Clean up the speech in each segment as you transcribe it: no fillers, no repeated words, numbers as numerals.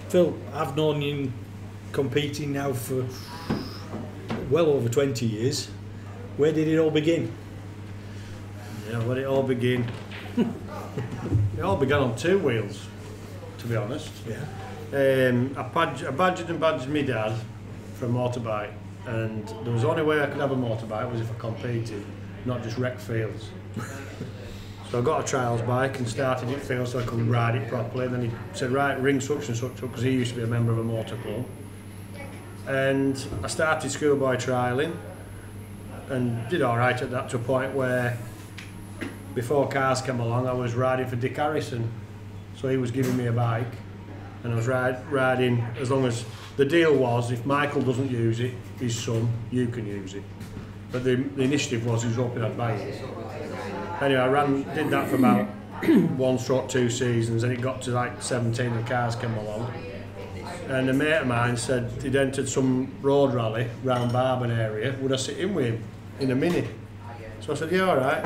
Phil, I've known you competing now for well over 20 years. Where did it all begin? Yeah, where did it all begin? It all began on two wheels, to be honest. Yeah. I badgered my dad for a motorbike, and there was the only way I could have a motorbike was if I competed, not just wreck fields. So I got a trials bike and started it field so I could ride it properly. And then he said, right, ring such and such up, because he used to be a member of a motor club. And I started schoolboy trialling and did all right at that, to a point where before cars came along I was riding for Dick Harrison. So he was giving me a bike and I was riding, as long as the deal was, if Michael doesn't use it, his son, you can use it. But the initiative was he was hoping I'd buy it. Anyway, I did that for about 1/2 seasons, and it got to like 17 and the cars came along. And a mate of mine said he'd entered some road rally round Barben area, would I sit in with him in a Mini? So I said, yeah, all right.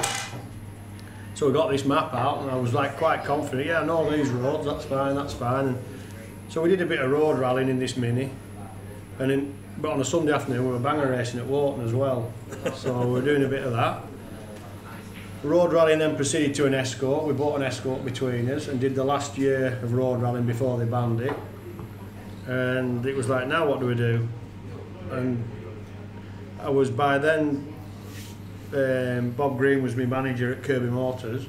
So we got this map out and I was like quite confident, yeah, I know these roads, that's fine, that's fine. And so we did a bit of road rallying in this Mini. But on a Sunday afternoon we were banger racing at Wharton as well. So we were doing a bit of that. Road rallying then proceeded to an Escort. We bought an Escort between us and did the last year of road rallying before they banned it. And it was like, now what do we do? And I was, by then, Bob Green was my manager at Kirby Motors.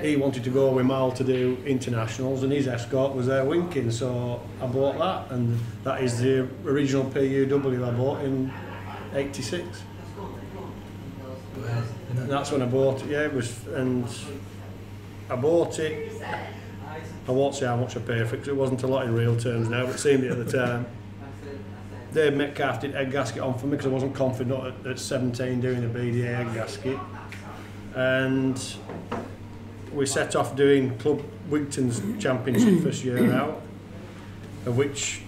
He wanted to go with Mal to do internationals, and his Escort was there winking, so I bought that, and that is the original PUW I bought in '86. And that's when I bought it. Yeah, it was, and I bought it. I won't say how much I paid for it because it wasn't a lot in real terms now, but it seemed it at the time. Dave Metcalf did egg gasket on for me because I wasn't confident at 17 doing a BDA egg gasket. And we set off doing Club Wigton's Championship first year out, of which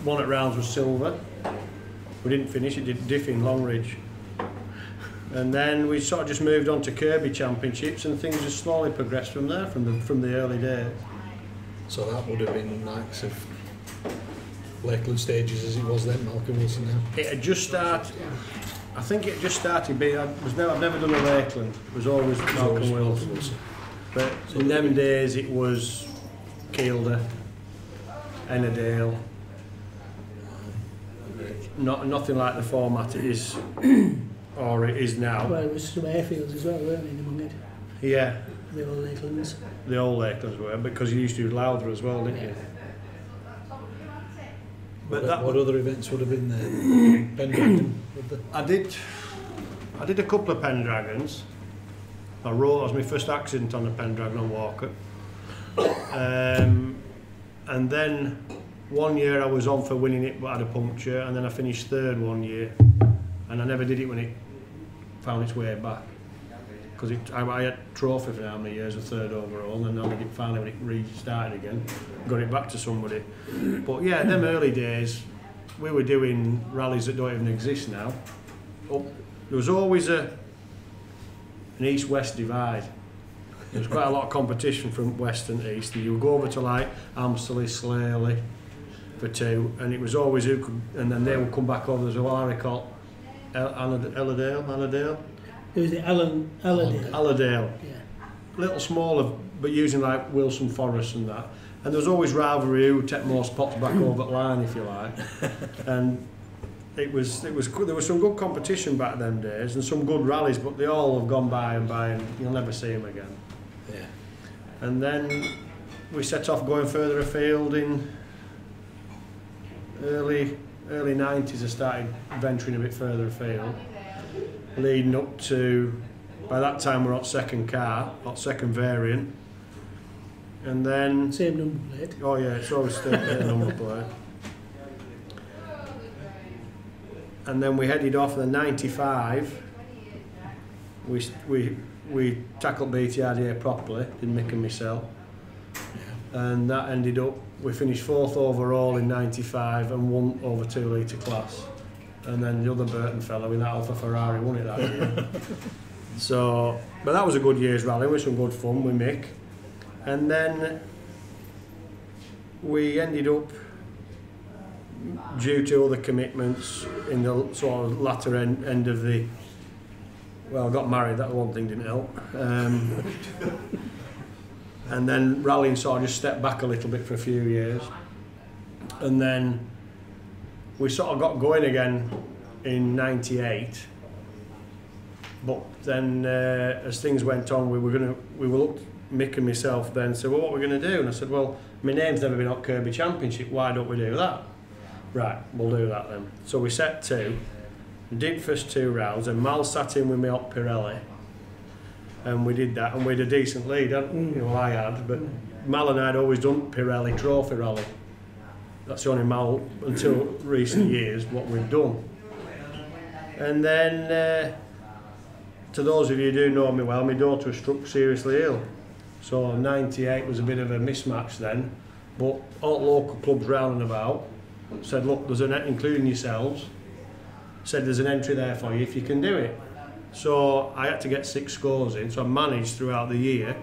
one at rounds was silver. We didn't finish, it did diff in Longridge. And then we sort of just moved on to Kirby Championships, and things just slowly progressed from there, from the early days. So that would have been likes of Lakeland stages as it was then, Malcolm Wilson now? It had just started, I think it just started being, I've never done a Lakeland, it was always Malcolm Wilson. But in them days it was Kielder, Ennerdale, nothing like the format it is, or it is now. Well, it was some airfields as well, weren't they, among it? Yeah. The old Lakelands. The old Lakelands were, because you used to do Lowther as well, didn't you? But what other events would have been there? Pendragon? I did a couple of Pendragons. I rode, it was my first accident on a Pendragon on Walker. And then one year I was on for winning it but had a puncture, and then I finished third one year, and I never did it when it found its way back. Because I had trophy for how many years, a third overall, and then finally when it restarted again, got it back to somebody. But yeah, them early days, we were doing rallies that don't even exist now. There was always an east-west divide. There was quite a lot of competition from west and east, and you would go over to like Amsterley, Slaley for two, and it was always who could, and then they would come back over as well. I recall Allerdale. It was the Allerdale. Allerdale. Yeah. Little smaller, but using like Wilson Forest and that. And there was always rivalry who would take more spots back over the line, if you like. And there was some good competition back them days and some good rallies, but they all have gone by and you'll never see them again. Yeah. And then we set off going further afield in early 90s. I started venturing a bit further afield, leading up to, by that time we're on second car, on second variant, and then same number plate. Oh yeah, it's always still the number plate. And then we headed off in 95. We tackled BTRDA properly, did Mick and myself, and that ended up, we finished 4th overall in 95 and won over 2 litre class. And then the other Burton fella with that Alfa Ferrari won it that year. So, but that was a good year's rally with some good fun with Mick. And then we ended up due to other commitments in the sort of latter end of the... Well, I got married, that one thing didn't help. And then rallying sort of just stepped back a little bit for a few years. And then we sort of got going again in '98. But then as things went on, we looked, Mick and myself then said, well, what are we going to do? And I said, well, my name's never been on Kirby Championship, why don't we do that? Right, we'll do that then. So we set 2, did first 2 rounds, and Mal sat in with me up Pirelli. And we did that, and we had a decent lead, hadn't you know, I had, but Mal and I had always done Pirelli Trophy Rally. That's the only Mal, until recent years, what we've done. And then, to those of you who do know me well, my daughter was struck seriously ill. So '98 was a bit of a mismatch then, but all local clubs round and about said, look, there's including yourselves, said there's an entry there for you if you can do it. So I had to get 6 scores in, so I managed throughout the year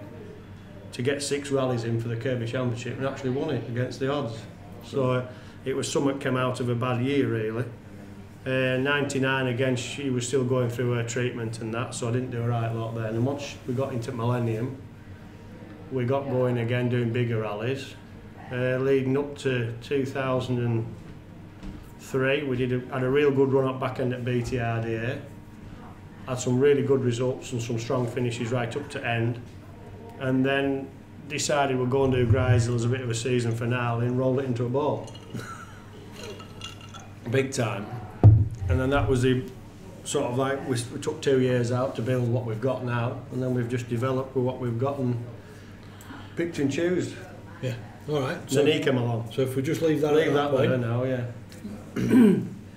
to get 6 rallies in for the Kirby Championship and actually won it against the odds. So it was something came out of a bad year really. 99 again, she was still going through her treatment and that, so I didn't do a right lot then. And once we got into Millennium, we got going again doing bigger rallies. Leading up to 2003, we had a real good run up back end at BTRDA. Had some really good results and some strong finishes right up to end, and then decided we'd go and do Grisel as a bit of a season finale and rolled it into a ball. Big time. And then that was the sort of like, we took 2 years out to build what we've got now, and then we've just developed with what we've got and picked and choose. Yeah, all right. So then he came along. So if we just leave that there now, yeah.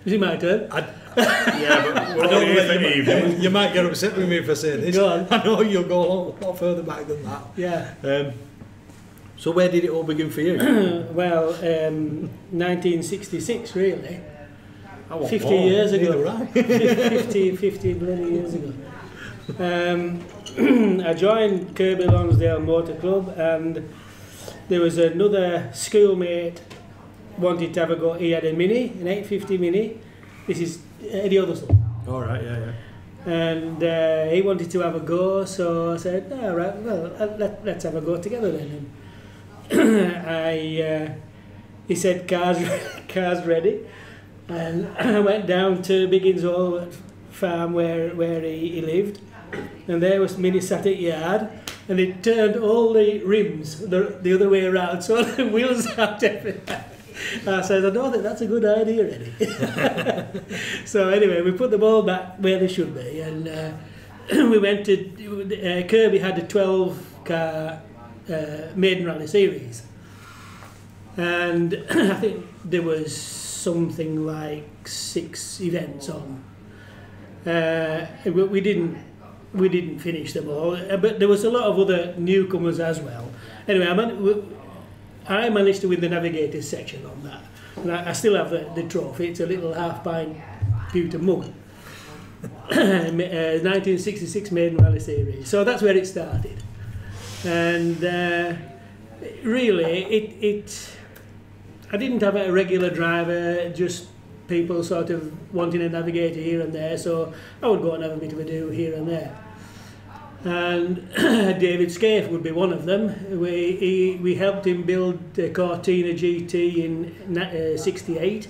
Is it my turn? Yeah, but we're only here for evening. You might get upset with me if I say this. Go on. I know you'll go a lot further back than that. Yeah. So where did it all begin for you? Well, 1966 really. 50 born. years ago. Right. 50 bloody years ago. I joined Kirby Lonsdale Motor Club, and there was another schoolmate wanted to have a go. He had a Mini, an 850 Mini. This is Eddie Otherson. All right, yeah. And he wanted to have a go, so I said, all right, well, let's have a go together then. And he said, car's ready. And I went down to Biggins Hall farm where he lived, and there was Mini sat at yard, and it turned all the rims the other way around, so the wheels out everywhere. I said, I don't think that's a good idea, Eddie. So anyway, we put them all back where they should be, and we went to Kirby had a 12-car maiden rally series, and I think there was something like 6 events on. We didn't finish them all, but there was a lot of other newcomers as well. Anyway, I managed to win the navigators section on that, and I still have the trophy. It's a little half-pint pewter mug. 1966 maiden rally series. So that's where it started, and really I didn't have a regular driver, just people sort of wanting a navigator here and there, so I would go and have a bit of a do here and there. And David Scaife would be one of them. We helped him build a Cortina GT in '68,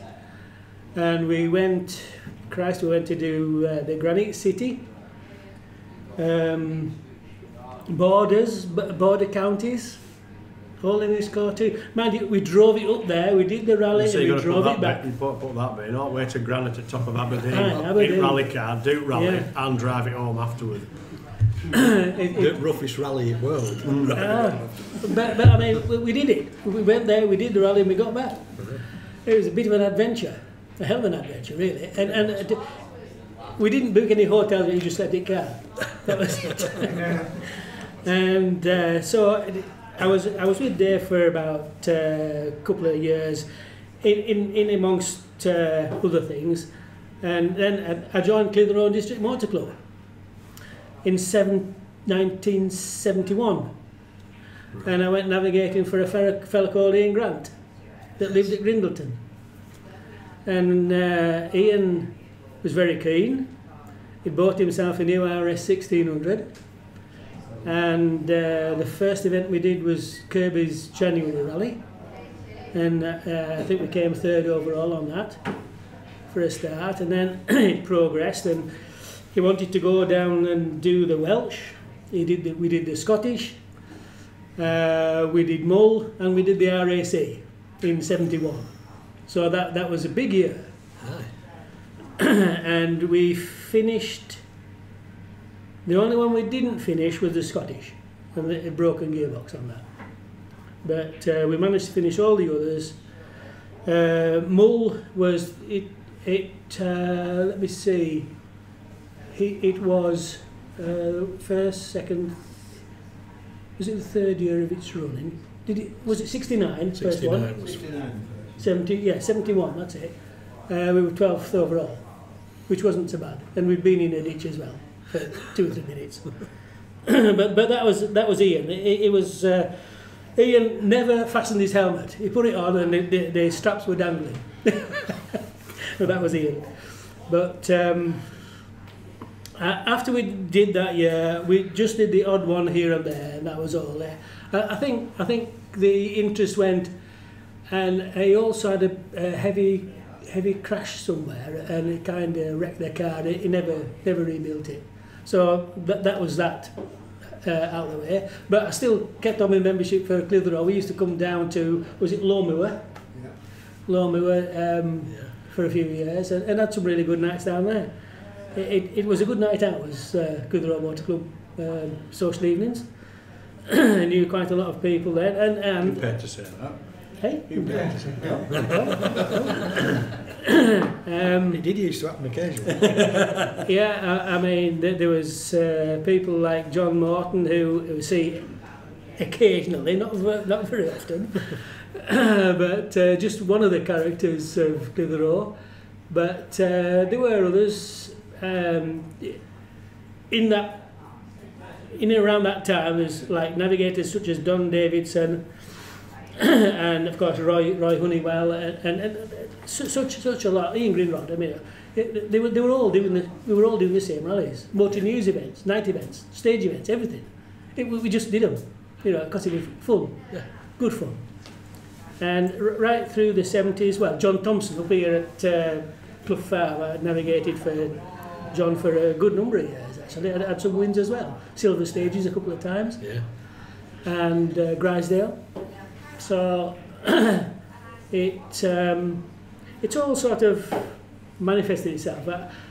and we went to do the Granite City, border counties, all in this Cortina. Mind you, we drove it up there, we did the rally, so and we drove it back. Put that bit, not way to Granite at top of Aberdeen, Aberdeen. in rally car, do rally, Yeah. and drive it home afterward. The roughest rally in the world. But I mean, we did it. We went there, we did the rally, and we got back. It was a bit of an adventure, a hell of an adventure, really. And we didn't book any hotels, we just let it go. That was it. And so I was with Dave for about a couple of years, in amongst other things, and then I joined Clitheroe District Motor Club in 1971, and I went navigating for a fella called Ian Grant that lived at Grindleton. And Ian was very keen. He bought himself a new RS 1600. And the first event we did was Kirby's January Rally. And I think we came third overall on that for a start. And then it progressed, and he wanted to go down and do the Welsh. We did the Scottish, we did Mull, and we did the RAC in 71. So that was a big year. And we finished, the only one we didn't finish was the Scottish, and the broken gearbox on that. But we managed to finish all the others. Mull was, let me see, it was first, second, was it the third year of its running? Was it 69? 69 was 69. 71, that's it. We were 12th overall, which wasn't so bad. And we'd been in a ditch as well for 2 or 3 minutes. but that was Ian. It was Ian never fastened his helmet. He put it on and the straps were dangling. So that was Ian. But after we did that year, we just did the odd one here and there, and that was all there. I think the interest went, and he also had a heavy crash somewhere, and it kind of wrecked their car. He never rebuilt it. So that was that out of the way. But I still kept on my membership for Clitheroe. We used to come down to, was it Lowmoor? Yeah. Lowmoor for a few years, and had some really good nights down there. It was a good night out, was Clitheroe Motor Club social evenings. I knew quite a lot of people there. And you paid to say that. Hey? You paid to say that. It did used to happen occasionally. Yeah, I mean, there was people like John Morton who we see occasionally, not very often, but just one of the characters of Clitheroe. But there were others in and around that time. There's like navigators such as Don Davidson and of course Roy Honeywell and such a lot. Ian Greenrod. I mean, they were all doing we were all doing the same rallies, motor news events, night events, stage events, everything. We just did them, because it was fun, good fun. And right through the 70s, well, John Thompson up here at Clough Farm, I navigated for John for a good number of years actually. I had some wins as well, silver stages a couple of times, and Grisdale. So it's all sort of manifested itself.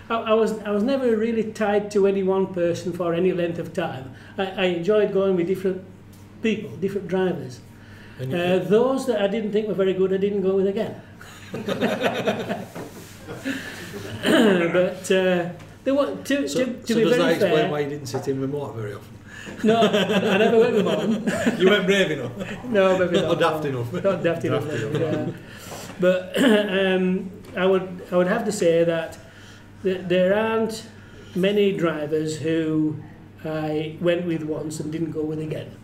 I was never really tied to any one person for any length of time. I enjoyed going with different people, different drivers. Those that I didn't think were very good, I didn't go with again. But they were, to be very fair. So does that explain why you didn't sit in remote very often? No, I never went with mum. You weren't brave enough? No, maybe not. Not daft enough. Not daft enough. Yeah. But I would have to say that there aren't many drivers who I went with once and didn't go with again.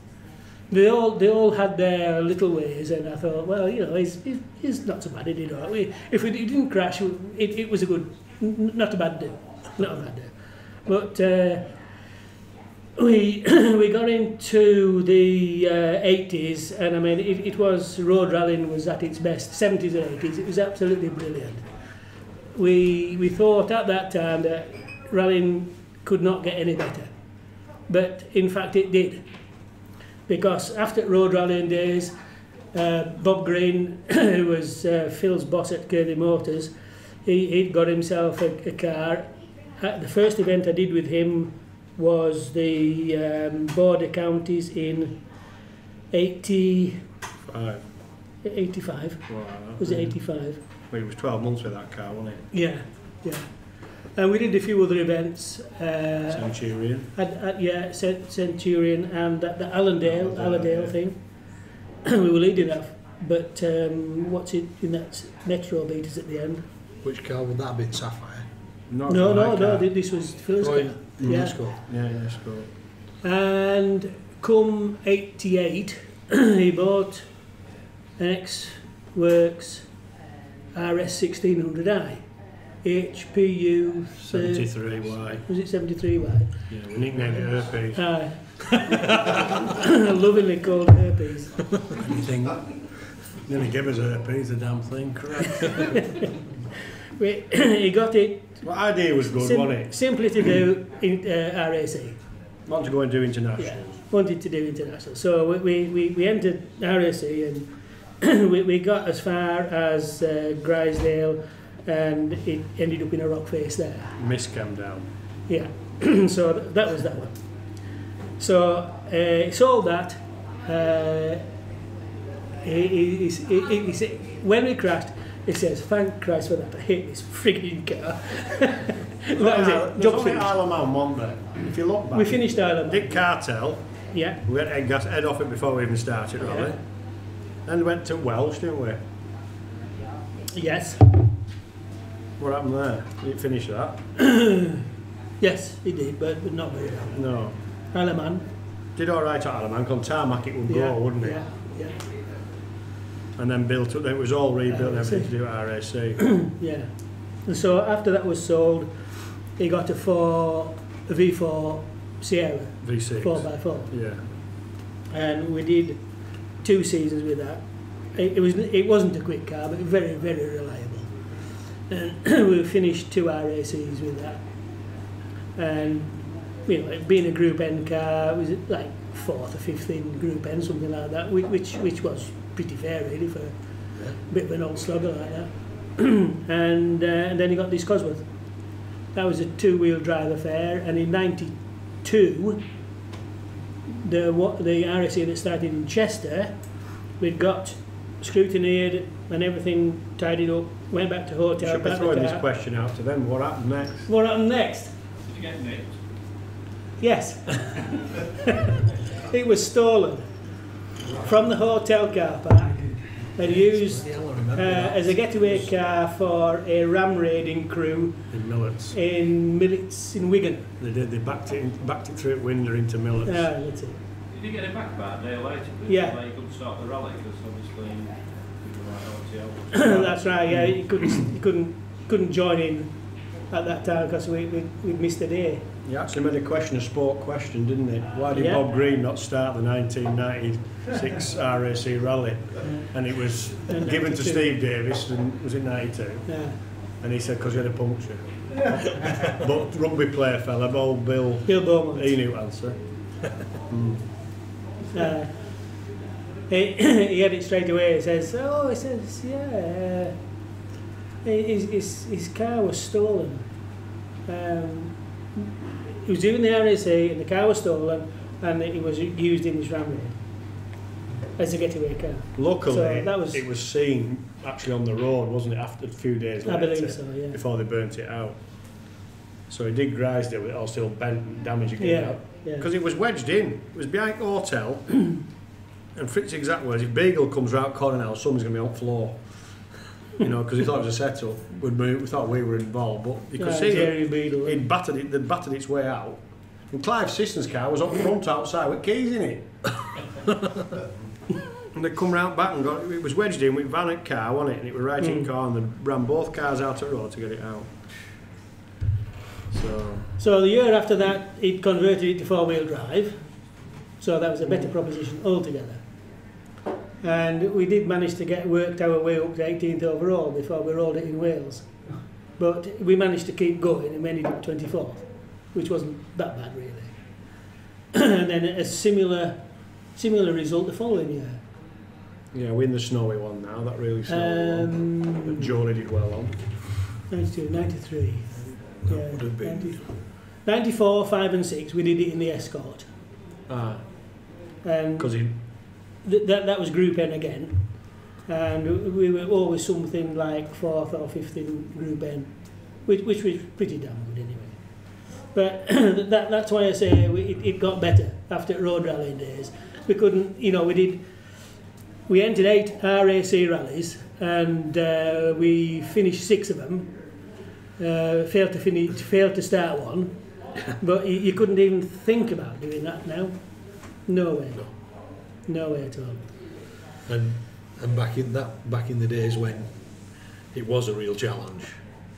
They all had their little ways, and I thought, well, he's not so bad, he did all right. If he didn't crash, it was a good, not a bad day, not a bad day. But we got into the 80s, and I mean, it was, road rallying was at its best, 70s and 80s. It was absolutely brilliant. We thought at that time that rallying could not get any better, but in fact it did. Because after road rallying days, Bob Green, who was Phil's boss at Kirby Motors, he'd got himself a car. The first event I did with him was the Border Counties in 85. Wow. Was it 85? Well, it was 12 months with that car, wasn't it? Yeah. And we did a few other events. Centurion. Centurion and the Allendale thing. We were leading that, but what's it in that Metro beaters at the end? Which car would that have been? Sapphire? No. This was Phil's car. Yeah, Scott. And come 88, he bought an ex-works RS 1600i, HPU 73Y. Was it 73Y? Yeah, we nicknamed it Herpes. Aye. Lovingly called herpes. Anything. Nearly give us herpes, the damn thing, correct? He got it. What idea was good, wasn't it? Simply to do in, RAC. Want to go and do internationals. Yeah, wanted to do international. So we entered RAC and we got as far as Grisdale, and it ended up in a rock face there. Mist came down. Yeah, so that was that one. So he sold that. He said, when we crashed, he says, "Thank Christ for that. I hate this frigging car." That was it. There's Job only finished. Isle of Man, wasn't there? If you look back. We finished Ireland. Dick Cartel. Yeah. We went head off it before we even started, really. Yeah. Then we went to Welsh, didn't we? Yes. What happened there? Did it finish that? Yes, he did, but not very well. No. Isle of Man. Did all right at Isle of Man, on tarmac it would go, wouldn't it? Yeah, yeah. And then built up, it was all rebuilt and everything to do at RAC. Yeah. And so after that was sold, he got a V4 Sierra, V6. 4x4. Yeah. And we did 2 seasons with that. It wasn't a quick car, but very, very reliable. And we finished 2 RACs with that. And you know, being a Group N car, it was like 4th or 5th in Group N, something like that, which was pretty fair really for a bit of an old slugger like that. And then he got this Cosworth. That was a 2-wheel drive affair, and in '92, the RAC that started in Chester, we'd got scrutineered and everything tidied up, went back to hotel. Should be throwing this question out to them. What happened next? What happened next? Did you get nicked? Yes. It was stolen from the hotel car park and used as a getaway car for a ram raiding crew In Millets. in Wigan. They did. They backed it through at Winder into Millets. That's it. Did you get it back about a day later? Yeah. Like you couldn't start the rally because obviously you were like That's right. Yeah, he couldn't join in at that time because we'd missed a day. You actually made a question a sport question, didn't it? Why did Yeah. Bob Green not start the 1996 RAC rally? And it was And given to 92. Steve Davis, and was it 92? Yeah. And he said because he had a puncture. But rugby player fella, old Bill, Bill Beaumont. he knew answer. He had it straight away. He says, yeah, his car was stolen. He was doing the RAC and the car was stolen, and it was used in his ram raid as a getaway car. Luckily, So that was- it was seen actually on the road, wasn't it, after a few days I later, believe so, yeah. before they burnt it out. So he did Grisdale with it all still bent and damaged again. Yeah, yeah. Because it was wedged in. It was behind the hotel. And Fritz's exact words, if Beagle comes round corner now, someone's going to be on the floor. You know, because he thought it was a setup. We thought we were involved, but you could see Jerry it. Beadle. They'd battered its way out. And Clive's sister's car was up front outside with keys in it. And they come round back and got it was wedged in with van and car, wasn't it? And it was right in car, and they ran both cars out at road to get it out. So the year after that, it converted it to 4-wheel drive. So that was a better proposition altogether. And we did manage to get worked our way up to 18th overall before we rolled it in Wales. But we managed to keep going and we ended up 24th, which wasn't that bad really. And then a similar result the following year. Yeah, we're in the snowy one now, that really snowy one. That Jolie did well on. 92, 93. That Yeah, would have been. 94, 5 and 6, we did it in the Escort. And Because he that was Group N again. And we were always something like 4th or 5th in Group N, which was pretty damn good anyway. But that's why I say it got better after road rallying days. We couldn't, you know, we entered 8 RAC rallies and we finished 6 of them. Failed to start one, but you couldn't even think about doing that now. No way. No way at all. And back in the days when it was a real challenge.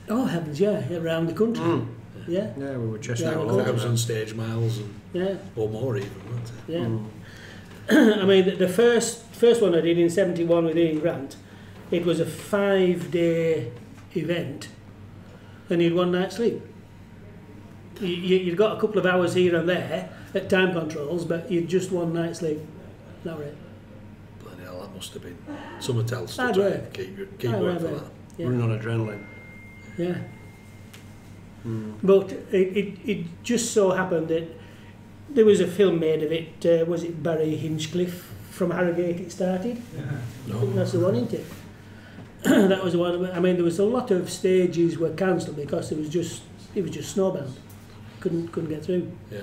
Oh heavens, yeah, around the country. Yeah. Yeah, we were chasing Yeah, out well, all over. 1,000 stage miles and Yeah. or more even, wasn't it? Yeah. I mean, the first one I did in '71 with Ian Grant, it was a 5-day event, and you'd 1 night's sleep. You'd got a couple of hours here and there at time controls, but you'd just 1 night's sleep. That was it. Bloody hell, that must have been summer tells to Hard try work. and keep Hard work for work. that. Yeah. Running on adrenaline. Yeah. But it just so happened that there was a film made of it. Was it Barry Hinchcliffe from Harrogate? It started. I think that's the one, isn't it? That was the one. I mean, there was a lot of stages were cancelled because it was just snowbound. Couldn't get through. Yeah.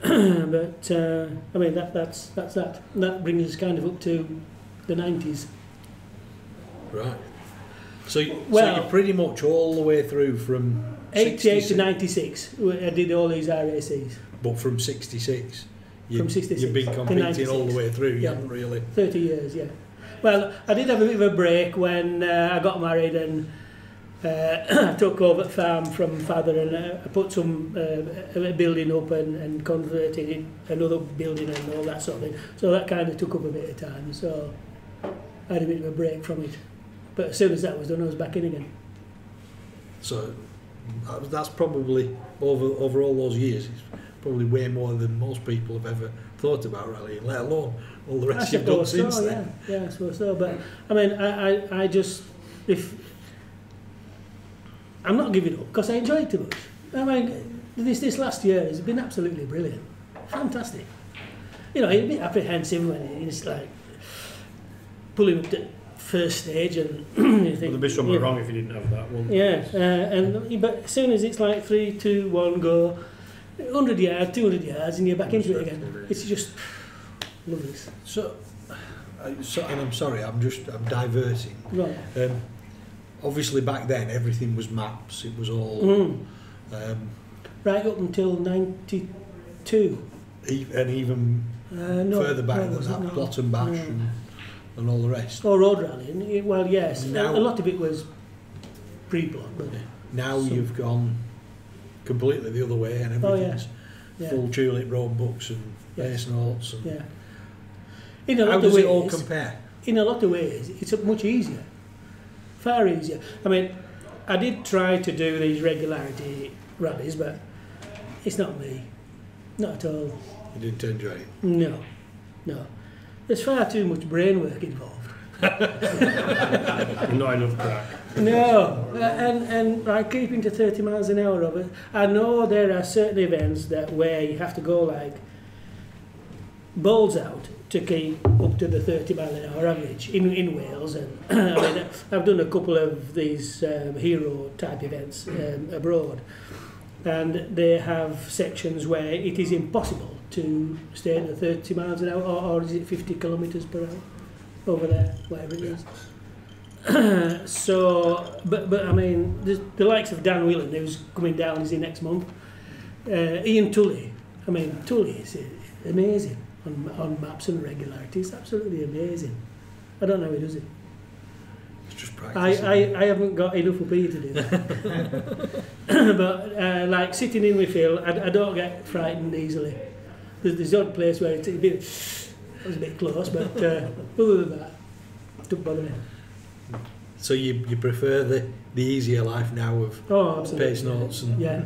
But I mean that's that. That brings us kind of up to the 90s. Right. So Well- you're pretty much all the way through from 88 to 66, 96. I did all these RACs. but from 66, From 66 you've been to competing all the 96. way through. You Yeah. haven't really. 30 years, yeah. Well, I did have a bit of a break when I got married and I took over the farm from father and I put some a building up and converted it, another building and all that sort of thing. So that kind of took up a bit of time. So I had a bit of a break from it. But as soon as that was done, I was back in again. So that's probably over all those years. It's probably way more than most people have ever thought about rallying, let alone all the rest you've done since so, then. yeah, I suppose so. But I mean, I just if I'm not giving up because I enjoy it too much. I mean, this last year has been absolutely brilliant, fantastic. You know, you're a bit apprehensive when it's like pulling up to first stage and you think There'd be something you know, wrong if you didn't have that one. Yeah, but as soon as it's like 3, 2, 1, go, 100 yards, 200 yards, and you're back into it again. It's just lovely. So, and I'm sorry, I'm diverting. Right. Obviously, back then everything was maps. It was all, Right up until 92. and even No, further back no, than was it? that, No. Plot and Bash and all the rest. Or road rallying. Well, yes, Now- a lot of it was pre-plot, but Now Some- you've gone completely the other way, and Oh, yeah. everything's yeah, full tulip road books and Yes. base notes. And yeah. In a how lot of does ways, it all compare? in a lot of ways, it's much easier, far easier. I mean, I did try to do these regularity rallies, but it's not me, not at all. You didn't enjoy it. No. There's far too much brain work involved. Not enough crack. No, and like keeping to 30 miles an hour of it. I know there are certain events that where you have to go like balls out to keep up to the 30 mile an hour average in Wales, and I mean, I've done a couple of these hero type events abroad, and they have sections where it is impossible to stay at the 30 miles an hour, or is it 50 kilometres per hour over there, whatever it is. So, but I mean, the likes of Dan Whelan, who's coming down, is he next month? Ian Tully. I mean, Tully is amazing on maps and regularities. Absolutely amazing. I don't know how he does it. It's just practice. I haven't got enough of Peter to do that. But like sitting in with Phil, I don't get frightened easily. There's odd place where it's a bit, it was a bit close, but other than that, it doesn't bother me. So you prefer the easier life now of Oh, absolutely. pace notes and Yeah.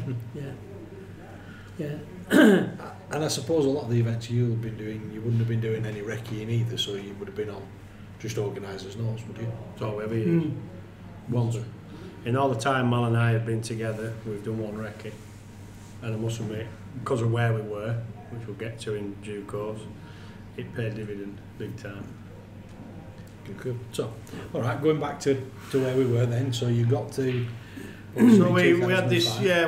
And I suppose a lot of the events you've been doing, you wouldn't have been doing any recceing either, so you would have been on just organisers' notes, would you? That's all we ever used. Mm. Once. In all the time Mal and I have been together, we've done one recce. And I must admit, because of where we were, which we'll get to in due course, it paid dividend big time. Good. So, all right, going back to where we were then. So you got to. So we had this, 2005. yeah,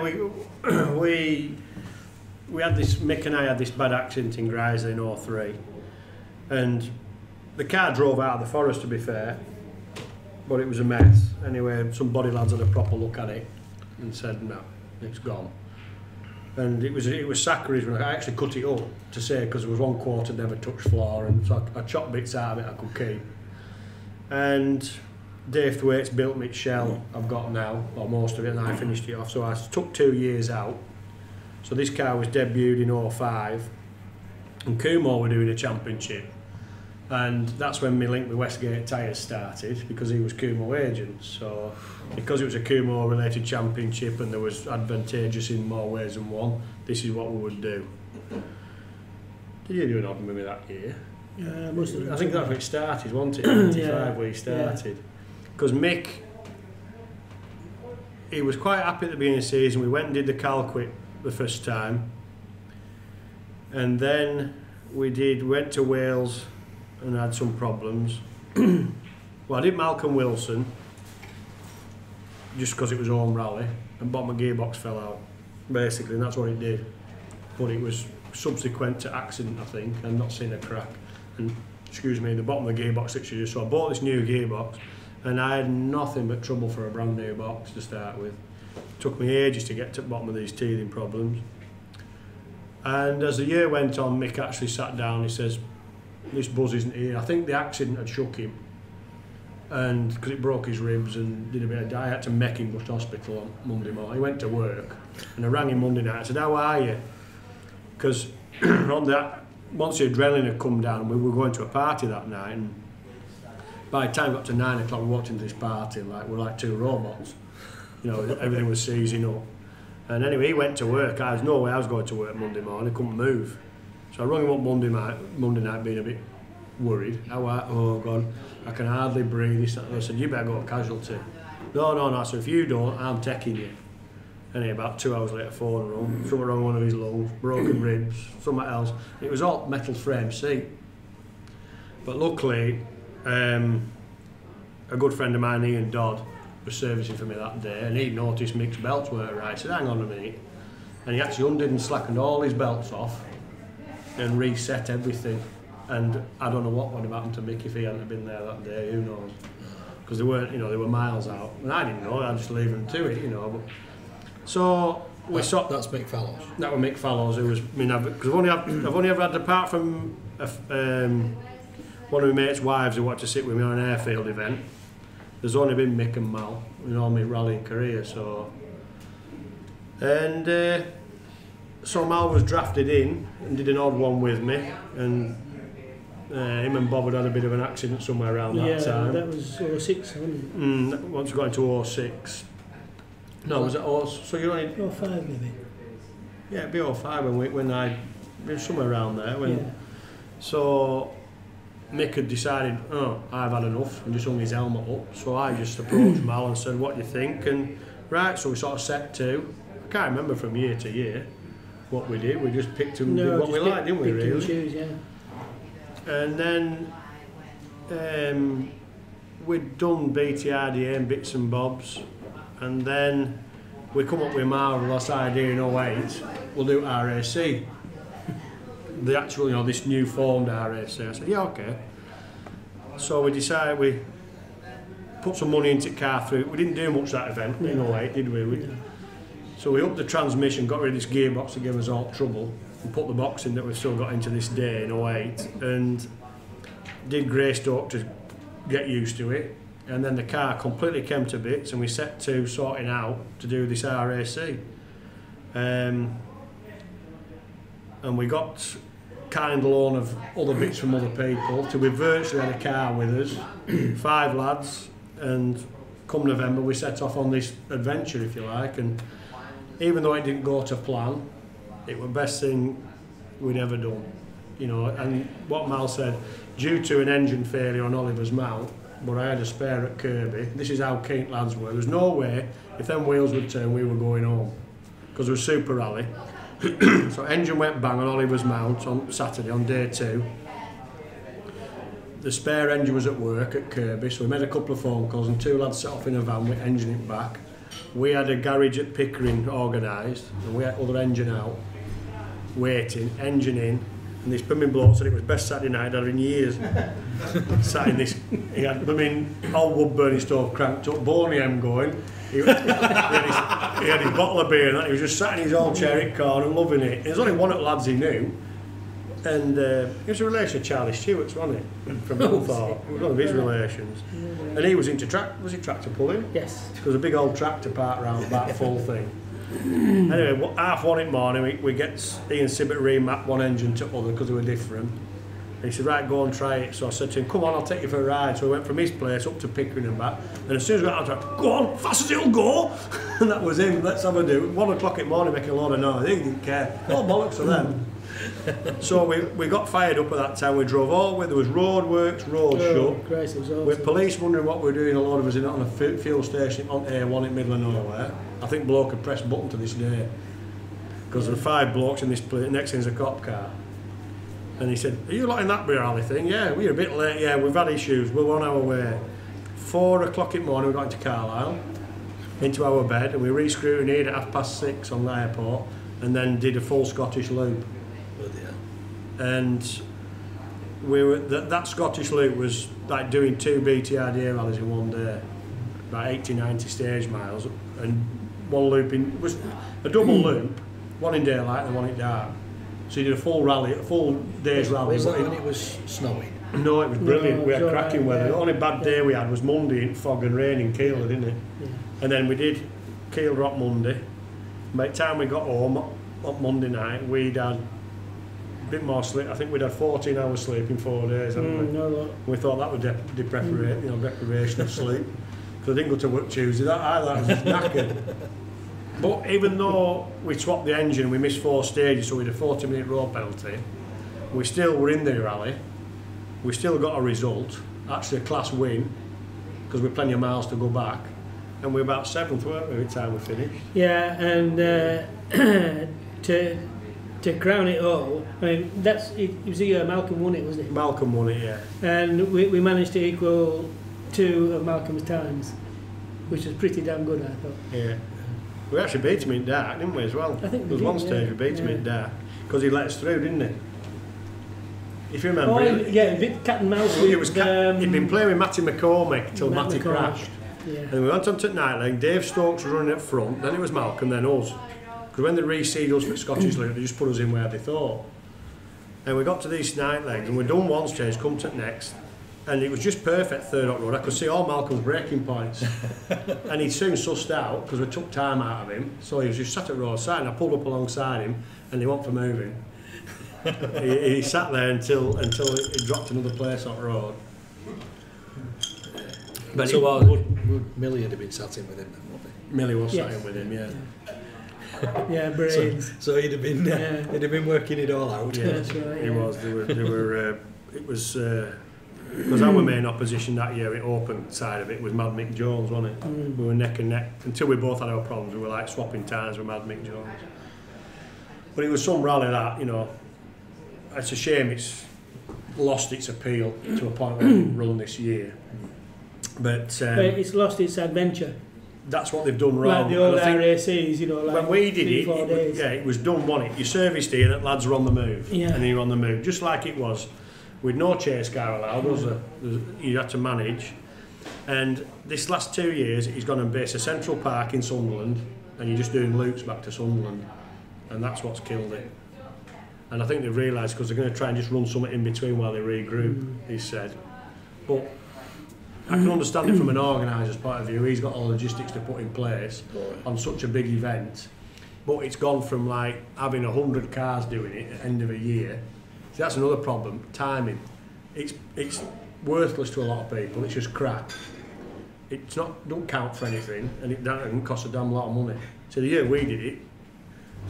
we had this, Mick and I had this bad accident in Greisley in 03, and the car drove out of the forest, to be fair, but it was a mess. Anyway, some body lads had a proper look at it and said, no, it's gone. And it was sacrilege when I actually cut it up to say, because there was 1/4 never touched floor, and so I chopped bits out of it I could keep. And Dave Thwaites built me shell I've got now, or most of it, and I finished it off. So I took 2 years out. So this car was debuted in 05, and Coomore were doing a championship. And that's when my link with Westgate Tyres started, because he was Coomore agent. So because it was a Coomore related championship and there was advantageous in more ways than one, this is what we would do. Did you do an odd with me that year? Yeah, I think that's when it started, wasn't it? 95 we started. Because Mick, he was quite happy at the beginning of the season. We went and did the Calquit the first time, and then went to Wales and had some problems. Well, I did Malcolm Wilson just because it was home rally, and bottom of gearbox fell out, basically, and that's what it did. But it was subsequent to accident, I think, and not seen a crack. And excuse me, the bottom of the gearbox literally just. So I bought this new gearbox, and I had nothing but trouble for a brand new box to start with. It took me ages to get to the bottom of these teething problems. And as the year went on, Mick actually sat down and he says, this buzz isn't here. I think the accident had shook him, and because it broke his ribs and did a bit of, I had to make him go to hospital on Monday morning. He went to work, and I rang him Monday night. I said, how are you? Because on that, once the adrenaline had come down, we were going to a party that night, and by the time it got to 9 o'clock, we walked into this party like we're like two robots. You know, everything was seizing up. And anyway, he went to work. I was no way I was going to work Monday morning. I couldn't move. So I rang him up Monday night being a bit worried. Oh God, I can hardly breathe. I said, you better go to casualty. No. I said, if you don't, I'm taking you. And about 2 hours later, phone rung. Something wrong with one of his lungs, broken ribs, something else. It was all metal frame seat. But luckily, a good friend of mine, Ian Dodd, was servicing for me that day, and he noticed Mick's belts weren't right. He said, hang on a minute. And he actually undid and slackened all his belts off and reset everything. And I don't know what would have happened to Mick if he hadn't been there that day, who knows. Because they weren't, they were miles out. And I didn't know, I just leave them to it, But, so we saw... That's Mick Fallows. That was Mick Fallows, who was... because I've only ever had, apart from one of my mates' wives who wanted to sit with me on an airfield event, there's only been Mick and Mal in all my rallying career, so... And so Mal was drafted in and did an odd one with me, and him and Bob had a bit of an accident somewhere around that time. Yeah, that was 06, wasn't it? Once we got into 06. No, was it 06? So you're only... 05 maybe. Yeah, it'd be 05 when it was somewhere around there. So Mick had decided, I've had enough, and just hung his helmet up. So I just approached Mal and said, what do you think? And right, so we sort of set to. I can't remember from year to year what we did. We just picked and did what we liked, didn't we, really? Choose, yeah. And then we'd done BTRDA and bits and bobs, and then we come up with a marvellous idea in 08, we'll do RAC. The actual, this new formed RAC. I said, yeah, okay. So we decided, we put some money into car through. We didn't do much that event in 08, did we? So we upped the transmission, got rid of this gearbox that gave us all trouble, and put the box in that we've still got into this day in 08, and did Greystoke to get used to it. And then the car completely came to bits, and we set to sorting out to do this RAC. And we got kind loan of other bits from other people till we virtually had a car with us, 5 lads, and come November we set off on this adventure, if you like. And even though it didn't go to plan, it was the best thing we'd ever done. And what Mal said, due to an engine failure on Oliver's mount, but I had a spare at Kirby. This is how keen lads were. There's no way, if them wheels would turn, we were going home. Because it was Super Rally. So engine went bang on Oliver's mount on Saturday, on day 2. The spare engine was at work at Kirby, so we made a couple of phone calls, and 2 lads set off in a van with engine it back. We had a garage at Pickering organised, and we had other engine out, waiting, engine in. And this blooming bloke said it was best Saturday night I'd had in years. Sat in this, he had old wood burning stove cranked up, Boney M going. He had his bottle of beer and that. He was just sat in his old chair at corner loving it. There's only one of the lads he knew. And he was a relation of Charlie Stewart's, wasn't he? From Belfort. He was one of his relations. And he was into tractor pulling? Yes. There was a big old tractor park round that full thing. Anyway, 1:30 in the morning, we get Ian Sibbett remap one engine to other because they were different. And he said, right, go and try it. So I said to him, come on, I'll take you for a ride. So we went from his place up to Pickering and back. And as soon as we got out, I went, go on, fast as it'll go. And that was him, let's have a do. 1 o'clock in the morning, making a lot of noise. He didn't care. Oh, bollocks to them. So we got fired up at that time. We drove all the way. There was roadworks, roads shut. Christ, it was awesome. With police wondering what we were doing. A lot of us in on a fuel station on A1 in the middle of nowhere. I think bloke had pressed button to this day. Because there were 5 blokes in this place. Next thing's a cop car. And he said, are you lot in that beer alley thing? Yeah, we're a bit late. Yeah, we've had issues. We're on our way. 4 o'clock in the morning, we got into Carlisle, into our bed, and we re-scrutineered at 6:30 on the airport, and then did a full Scottish loop. And we were that Scottish loop was like doing 2 BTRD rallies in one day, about 80-90 stage miles, and one loop was a double loop, one in daylight and one in dark. So you did a full rally, a full day's rally. Was that when it was snowing? No, it was brilliant. No, we had it was cracking alright, weather. yeah. The only bad day we had was Monday in fog and rain in Keilor, didn't it? Yeah. And then we did Keilor on Monday. By the time we got home on Monday night, we'd had a bit more sleep. I think we'd had 14 hours sleep in 4 days, hadn't we? No, look. We thought that was deprivation of sleep. Because I didn't go to work Tuesday. I was just knackered. But even though we swapped the engine, we missed 4 stages, so we had a 40-minute road penalty. We still were in the rally. We still got a result, actually a class win, because we had plenty of miles to go back. And we were about 7th, weren't we, by the time we finished? Yeah, and to crown it all, I mean, it was the year Malcolm won it, wasn't it? Malcolm won it, yeah. And we managed to equal 2 of Malcolm's times, which was pretty damn good, I thought. Yeah. We actually beat him in dark, didn't we, as well? I think there was we one did, stage yeah. we beat him Yeah. in dark, because he let us through, didn't he? If you remember, Yeah, a bit cat and mouse with... it was he'd been playing with Matty McCormick till Matt Matty McCormick. crashed. Yeah. And we went on to night leg. Dave Stokes was running up front, then it was Malcolm, then us. Because when they reseeded us for Scottish Loop, they just put us in where they thought. And we got to these night legs, and we'd done one stage, come to the next, and it was just perfect third up road. I could see all Malcolm's braking points. And he'd soon sussed out, because we took time out of him, so he was just sat at roadside, and I pulled up alongside him, and he wasn't for moving. he sat there until he dropped another place on the road. But So would Millie have been sat in with him then, wouldn't he? Millie was Yes. sat in with him, yeah. Yeah, brains. So he'd have been Yeah. he'd have been working it all out. Yeah, That's right, he yeah. was. It was because our main opposition that year, it open side of it was Mad Mick Jones, wasn't it? We were neck and neck until we both had our problems. We were like swapping tires with Mad Mick Jones. But it was some rally that, you know, it's a shame it's lost its appeal to a point where it didn't run this year. But But it's lost its adventure. that's what they've done wrong. Like the old And I think RACs, you know, like when we did 3-4 days. it was done, wasn't it? You serviced here and lads are on the move. Yeah. And you're on the move, just like it was. With no chase car allowed, you had to manage. And this last 2 years, he's gone and based a Central Park in Sunderland, and you're just doing loops back to Sunderland. And that's what's killed it. And I think they've realised, because they're going to try and just run something in between while they regroup, he said. But I can understand it from an organiser's point of view. He's got all the logistics to put in place on such a big event. But it's gone from like having 100 cars doing it at the end of a year. See, that's another problem, timing. It's worthless to a lot of people, it's just crap. It's not, don't count for anything, and it doesn't cost a damn lot of money. So the year we did it,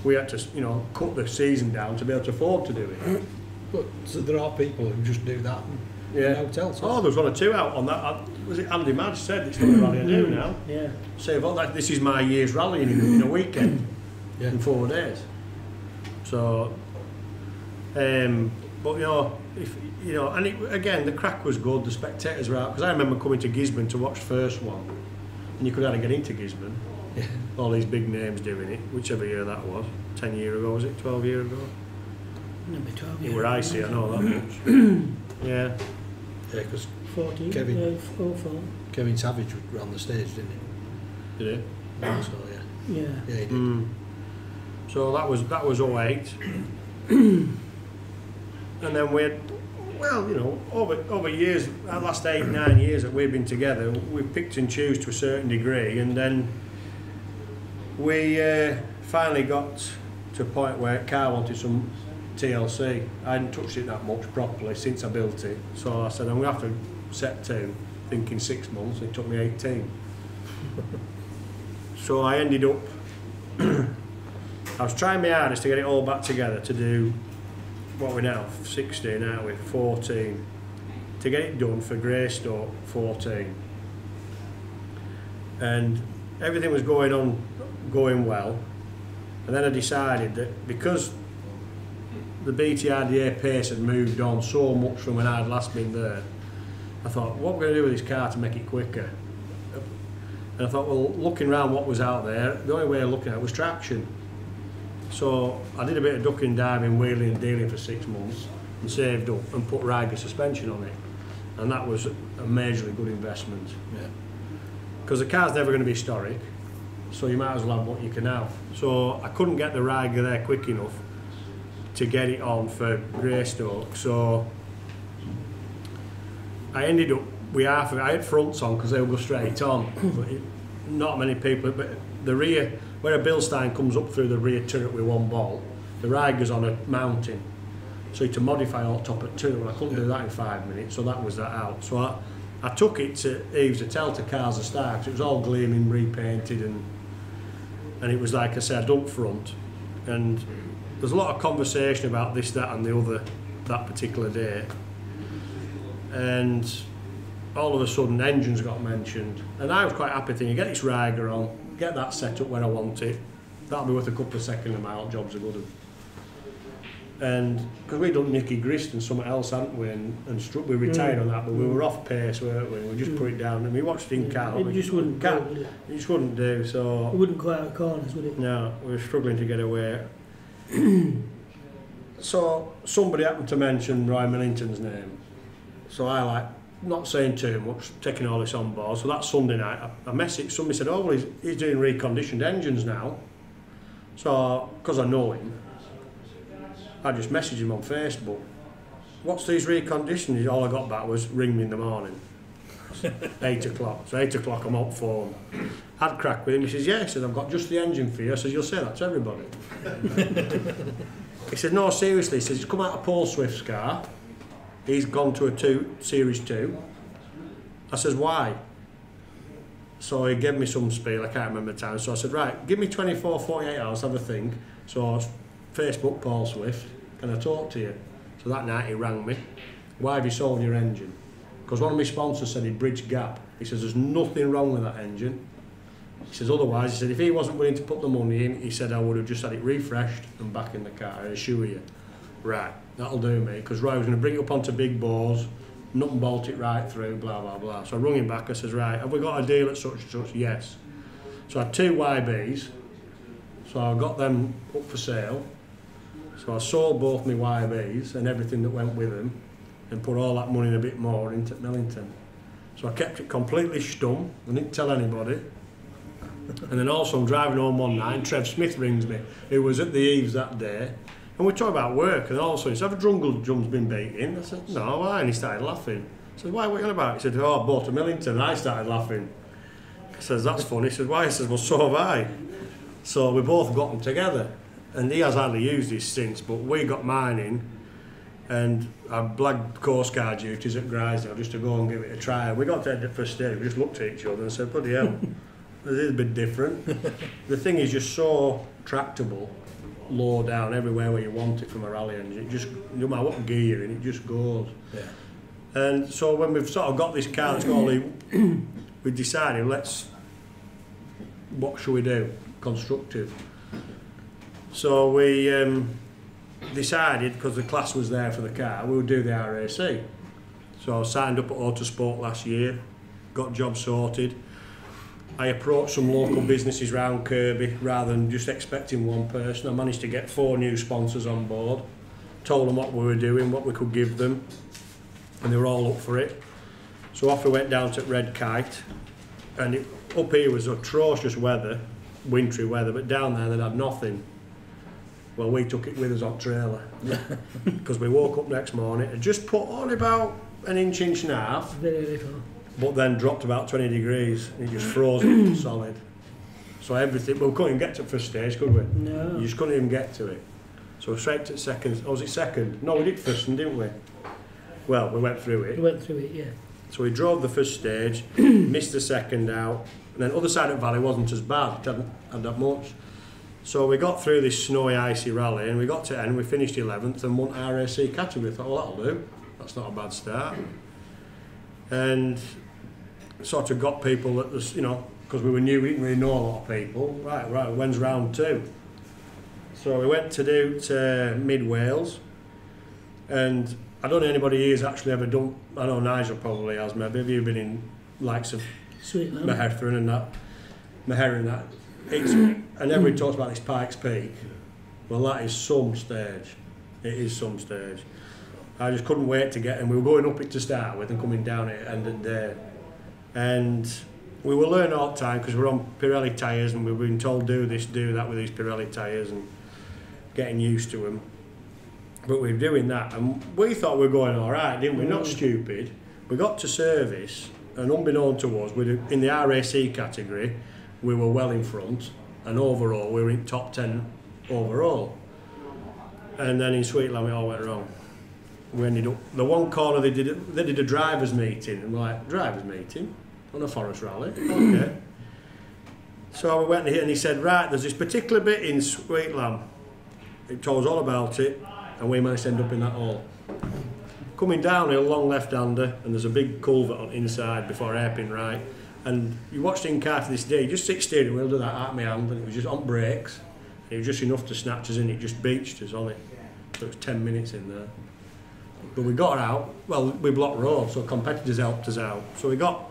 we had to, you know, cut the season down to be able to afford to do it. But so there are people who just do that in hotels. Oh, there was 1 or 2 out on that. Was it Andy Madge said it's not a rally I do now? Yeah. Say, well, this is my year's rallying in a weekend, in 4 days. So, but and again, the crack was good. The spectators were out, because I remember coming to Gisborne to watch the first one, and you could hardly get into Gisborne. Yeah. All these big names doing it, whichever year that was. 10 years ago, was it? 12 years ago? Number 12. It were icy, I know that much. Yeah. Yeah, because 14. Kevin. Yeah, 04. Kevin Savage ran the stage, didn't he? Did it? So yeah, Yeah. yeah, he did. So that was 08. And then we had, well, you know, over years, the last 8, 9 years that we've been together, we've picked and choose to a certain degree, and then we finally got to a point where Carl wanted some TLC. I hadn't touched it that much properly since I built it, so I said I'm going to have to set 2, thinking 6 months, and it took me 18. So I ended up, I was trying my hardest to get it all back together to do, what we're now, 16, aren't we, 14, to get it done for Greystoke 14. And everything was going well, and then I decided that because the BTRDA pace had moved on so much from when I'd last been there, I thought, what are we going to do with this car to make it quicker? And I thought, well, looking around what was out there, the only way of looking at it was traction. So I did a bit of ducking, diving, wheeling and dealing for 6 months and saved up and put Ryger suspension on it. And that was a majorly good investment. Yeah. Because the car's never going to be historic, so you might as well have what you can have. So I couldn't get the Ryger there quick enough to get it on for Greystoke. So I ended up with I had fronts on because they would go straight on. But not many people, but the rear, where a Bilstein comes up through the rear turret with 1 bolt, the Ryger's on a mounting. So you had to modify all top at 2, and I couldn't do that in 5 minutes, so that was that out. So I took it to Eve's to tell to Cars a Star, 'cause it was all gleaming, repainted, and it was like I said, up front. And there's a lot of conversation about this, that and the other that particular day. And all of a sudden engines got mentioned, and I was quite happy thinking, get this Ryger on, get that set up where I want it, that'll be worth a couple of seconds a mile, jobs are good. And because we'd done Nicky Grist and something else, hadn't we, and we retired on that, but we were off pace, weren't we? We just put it down, and we watched it in car. It just wouldn't go, would it? It just wouldn't do, so... It wouldn't go out of corners, would it? No, we were struggling to get away. So somebody happened to mention Roy Millington's name, so I like, not saying too much, taking all this on board. So that Sunday night, I messaged, somebody said, oh, well, he's doing reconditioned engines now. So, because I know him, I just messaged him on Facebook. What's these reconditioning? All I got back was, ring me in the morning. 8 o'clock. So 8 o'clock, I'm up phone. Had crack with him. He says, yeah. He says, I've got just the engine for you. I says, you'll say that to everybody. He says, no, seriously. He says, he's come out of Paul Swift's car. He's gone to a Series 2. I says, why? So he gave me some spiel, I can't remember the time. So I said, right, give me 24, 48 hours, have a think. So Facebook Paul Swift, can I talk to you? So that night he rang me. Why have you sold your engine? Because one of my sponsors said he'd bridged gap. He says, there's nothing wrong with that engine. He says, otherwise, he said, if he wasn't willing to put the money in, he said, I would have just had it refreshed and back in the car, I assure you. Right, that'll do me, because Roy was going to bring it up onto big bores, nut and bolt it right through, blah, blah, blah. So I rung him back, I says, right, have we got a deal at such and such? Yes. So I had 2 YBs, so I got them up for sale. So I sold both my YBs and everything that went with them, and put all that money and a bit more into Millington. So I kept it completely stum, I didn't tell anybody. And then also I'm driving home one night and Trev Smith rings me, who was at the Eves that day, and we talk about work, and all of a sudden he said, have a drungle drum's been beaten? I said, no, why? And he started laughing. I said, why, what are you on about? He said, oh, I bought a Millington, and I started laughing. I says, that's funny. He said, why? He says, well, so have I. So we both got them together, and he has hardly used this since, but we got mine in, and I blagged Coast Guard duties at Grisdale just to go and give it a try. We got to the first day, we just looked at each other and said, bloody hell, this is a bit different. The thing is just so tractable, low down, everywhere where you want it from a rally engine. It just, no matter what gear you're in, it just goes. Yeah. And so when we've sort of got this car that's got we decided, what should we do? Constructive. So we decided, because the class was there for the car, we would do the RAC. So I signed up at Autosport last year, got job sorted. I approached some local businesses around Kirby rather than just expecting one person. I managed to get 4 new sponsors on board, told them what we were doing, what we could give them, and they were all up for it. So off we went down to Red Kite, and up here was atrocious weather, wintry weather, but down there they'd had nothing. Well, we took it with us on trailer because we woke up next morning and just put on about an inch and a half, Very little. but then dropped about 20 degrees and it just froze it solid. So everything, well, we couldn't even get to the first stage, could we? No. You just couldn't even get to it. So straight to second. Oh, was it second? No, we did first, didn't we? Well, we went through it. We went through it, yeah. So we drove the first stage, missed the second out, and then other side of the valley wasn't as bad, it hadn't had that much. So we got through this snowy, icy rally, and we got to end, we finished 11th and won RAC category. I thought, well, that'll do. That's not a bad start. And sort of got people that was, you know, because we were new, we didn't really know a lot of people. Right, when's round 2? So we went to do to Mid Wales, and I don't know anybody here's actually ever done. I know Nigel probably has. Maybe have you been in likes of Sweet Maherthrin and that? Maher and that. And everybody talks about this Pikes Peak. Well, that is some stage. It is some stage. I just couldn't wait to get in. We were going up it to start with and coming down it at the end of the day. And we were learning all the time because we're on Pirelli tyres and we've been told do this, do that with these Pirelli tyres and getting used to them. But we were doing that and we thought we were going all right, didn't we? Not stupid. We got to service and unbeknown to us, in the RAC category, we were well in front and overall we were in top 10 overall. And then in Sweetland it all went wrong. We ended up, the one corner they did a drivers meeting and we're like, drivers meeting? On a forest rally? Okay. So we went in here and he said, right, there's this particular bit in Sweetland. It told us all about it and we managed to end up in that hole. Coming downhill, long left-hander, and there's a big culvert on inside before hairpin right. And you watched in car to this day, you just sit steering wheel, do that out my hand, and it was just on brakes. It was just enough to snatch us in, it just beached us on it. So it was 10 minutes in there. But we got out, well, we blocked road, so competitors helped us out. So we got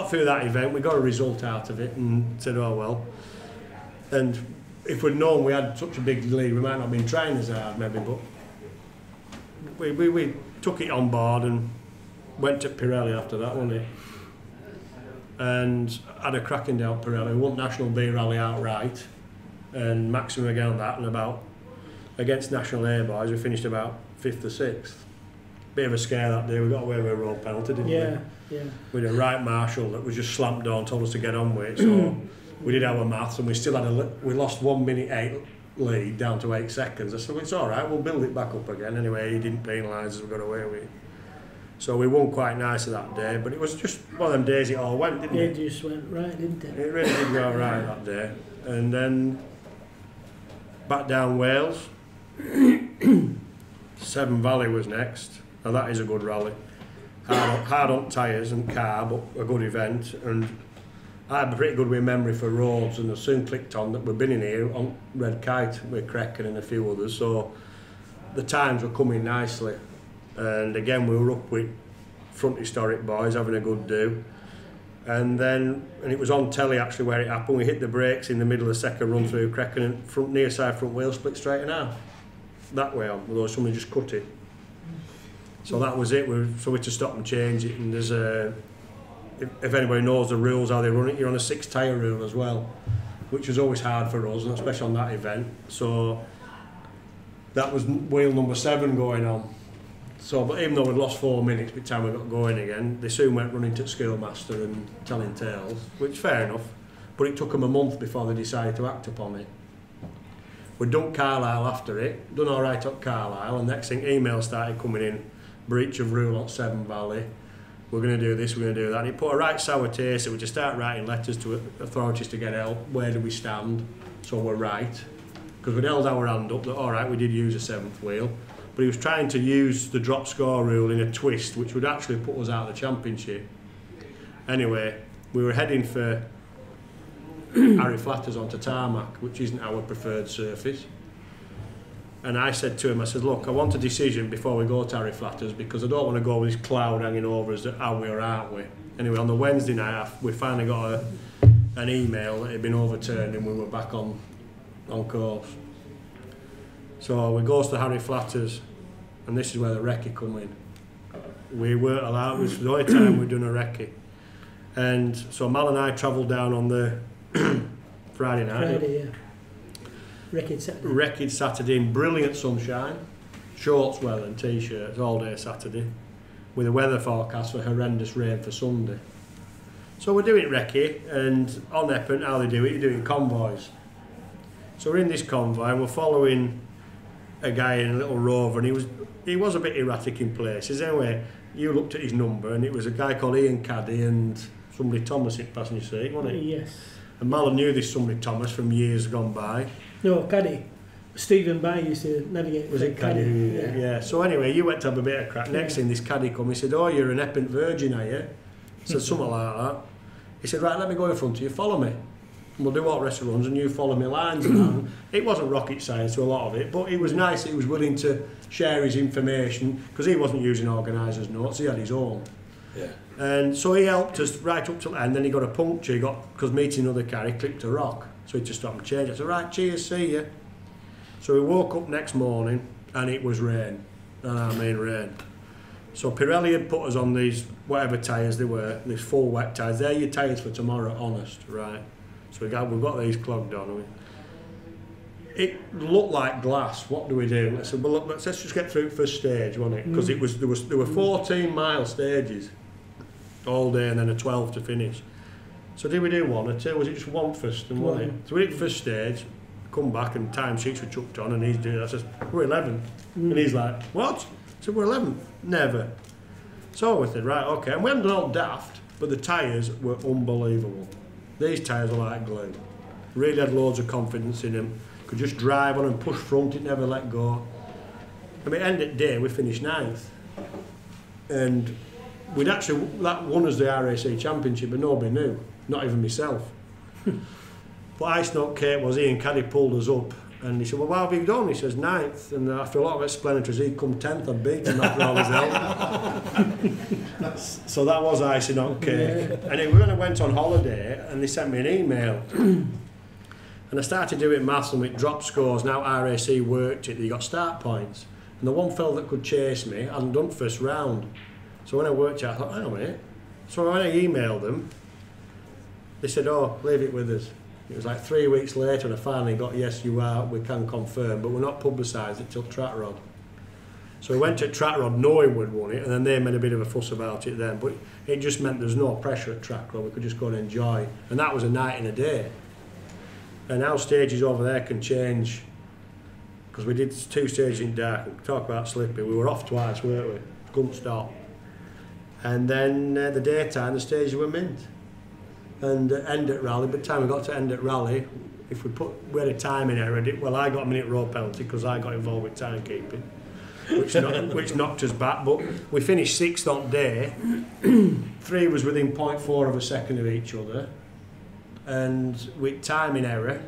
through that event, we got a result out of it and said, oh well. And if we'd known we had such a big lead, we might not have been trying as hard maybe, but we took it on board and went to Pirelli after that, wasn't it? And had a cracking day at Pirelli. We won National B Rally outright and maximum again on that, and about against National A boys we finished about 5th or 6th. Bit of a scare that day, we got away with a road penalty, didn't we? Yeah. With a right marshal that was just slammed on, told us to get on with it. So we did our maths and we still had we lost 1 minute 8 lead down to 8 seconds. I said, well, it's all right, we'll build it back up again. Anyway, he didn't penalise us, we got away with it. So we won quite nicely that day, but it was just one of them days it all went, didn't it? It just went right, didn't it? It really did go right that day. And then back down Wales, Severn Valley was next. Now that is a good rally. Hard on tyres and car, but a good event. And I had a pretty good memory for roads, and I soon clicked on that we've been in here on Red Kite with Crecken and a few others. So the times were coming nicely. And again, we were up with Front Historic boys having a good do. And it was on telly actually where it happened. We hit the brakes in the middle of the second run through Crecken and near side front wheel split straight in half. That way on, although somebody just cut it. So that was it. So we had to stop and change it. And there's if anybody knows the rules, how they run it, you're on a 6 tyre rule as well, which was always hard for us, and especially on that event. So that was wheel number 7 going on. So, but even though we'd lost 4 minutes by the time we got going again, they soon went running to the schoolmaster and telling tales, which fair enough. But it took them a month before they decided to act upon it. We'd done Carlisle after it, done all right at Carlisle, and next thing emails started coming in, breach of rule on Severn Valley, we're going to do this, we're going to do that. And it put a right sour taste. We just start writing letters to authorities to get help. Where do we stand? So we're right. Because we'd held our hand up that, all right, we did use a 7th wheel. But he was trying to use the drop score rule in a twist, which would actually put us out of the championship. Anyway, we were heading for Harry Flatters onto tarmac, which isn't our preferred surface. And I said to him, I said, look, I want a decision before we go to Harry Flatters because I don't want to go with this cloud hanging over us that are we or aren't we. Anyway, on the Wednesday night, we finally got an email that had been overturned and we were back on course. So we goes to Harry Flatters, and this is where the recce come in. We weren't allowed, it was the only time we'd done a recce. And so Mal and I travelled down on the Friday night. Friday, yeah. Wrecked Saturday in brilliant sunshine, shorts weather and t-shirts all day Saturday, with a weather forecast for horrendous rain for Sunday. So we're doing recce, and on Epping, how they do it, you do it in convoys. So we're in this convoy and we're following a guy in a little rover, and he was a bit erratic in places. Anyway, you looked at his number and it was a guy called Ian Caddy and somebody Thomas in passenger seat, wasn't it? Yes. And Malin knew this somebody Thomas from years gone by. No, Caddy. Stephen By used to navigate. Was it Caddy? Yeah. So anyway, you went to have a bit of crack. Next thing, this Caddy come, he said, "Oh, you're an Epping virgin, are you?" He said something like that. He said, "Right, let me go in front of you, follow me. And we'll do all rest runs and you follow me lines." And it wasn't rocket science to a lot of it, but it was nice that he was willing to share his information, because he wasn't using organisers' notes, he had his own. Yeah. And so he helped us right up till the end. Then he got a puncture, because meeting another car, he clipped a rock. So he had to stop and change. I said, "Right, cheers, see you." So we woke up next morning and it was rain. And I mean rain. So Pirelli had put us on these, whatever tyres they were, these full wet tyres. They're your tyres for tomorrow, honest, right? So we've got these clogged on. It looked like glass. What do we do? I said, "Well, look, let's just get through first stage, wasn't it?" Because there were 14-mile stages all day and then a 12 to finish. So did we do one or two? Was it just one first? And wasn't it? So we did first stage, come back and time sheets were chucked on, and he's doing that. I said, "We're 11th." And he's like, "What?" I said, "We're 11th. Never." So we said, right, okay. And we hadn't done all daft, but the tyres were unbelievable. These tyres were like glue. Really had loads of confidence in them. Could just drive on and push front, it never let go. I mean, end of the day, we finished 9th. And we'd actually, that won us the RAC Championship, but nobody knew, not even myself. But Ice Note Kate was, Ian Caddy pulled us up, and he said, "Well, what have you done?" He says, 9th. And after a lot of explanatories, he'd come 10th and beat him after all his help. So that was icing on cake. Yeah. And we went on holiday, and they sent me an email. And I started doing maths, and it dropped scores. Now RAC worked it, you got start points. And the one fellow that could chase me hadn't done first round. So when I worked it, I thought, hang on a minute. So when I emailed them, they said, "Oh, leave it with us." It was like 3 weeks later, and I finally got, "Yes, you are, we can confirm, but we're not publicised it till Track Rod." So we went to Track Rod knowing we'd won it, and then they made a bit of a fuss about it then. But it just meant there was no pressure at Track Rod, we could just go and enjoy. And that was a night and a day. And now stages over there can change, because we did 2 stages in dark. We talk about slipping, we were off twice, weren't we? Couldn't stop. And then the daytime, the stages were mint. And end at rally, by the time we got to end at rally, if we had a timing error, well, I got a minute road penalty because I got involved with timekeeping, which knocked us back. But we finished 6th on day. 3 was within 0.4 of a second of each other, and with timing error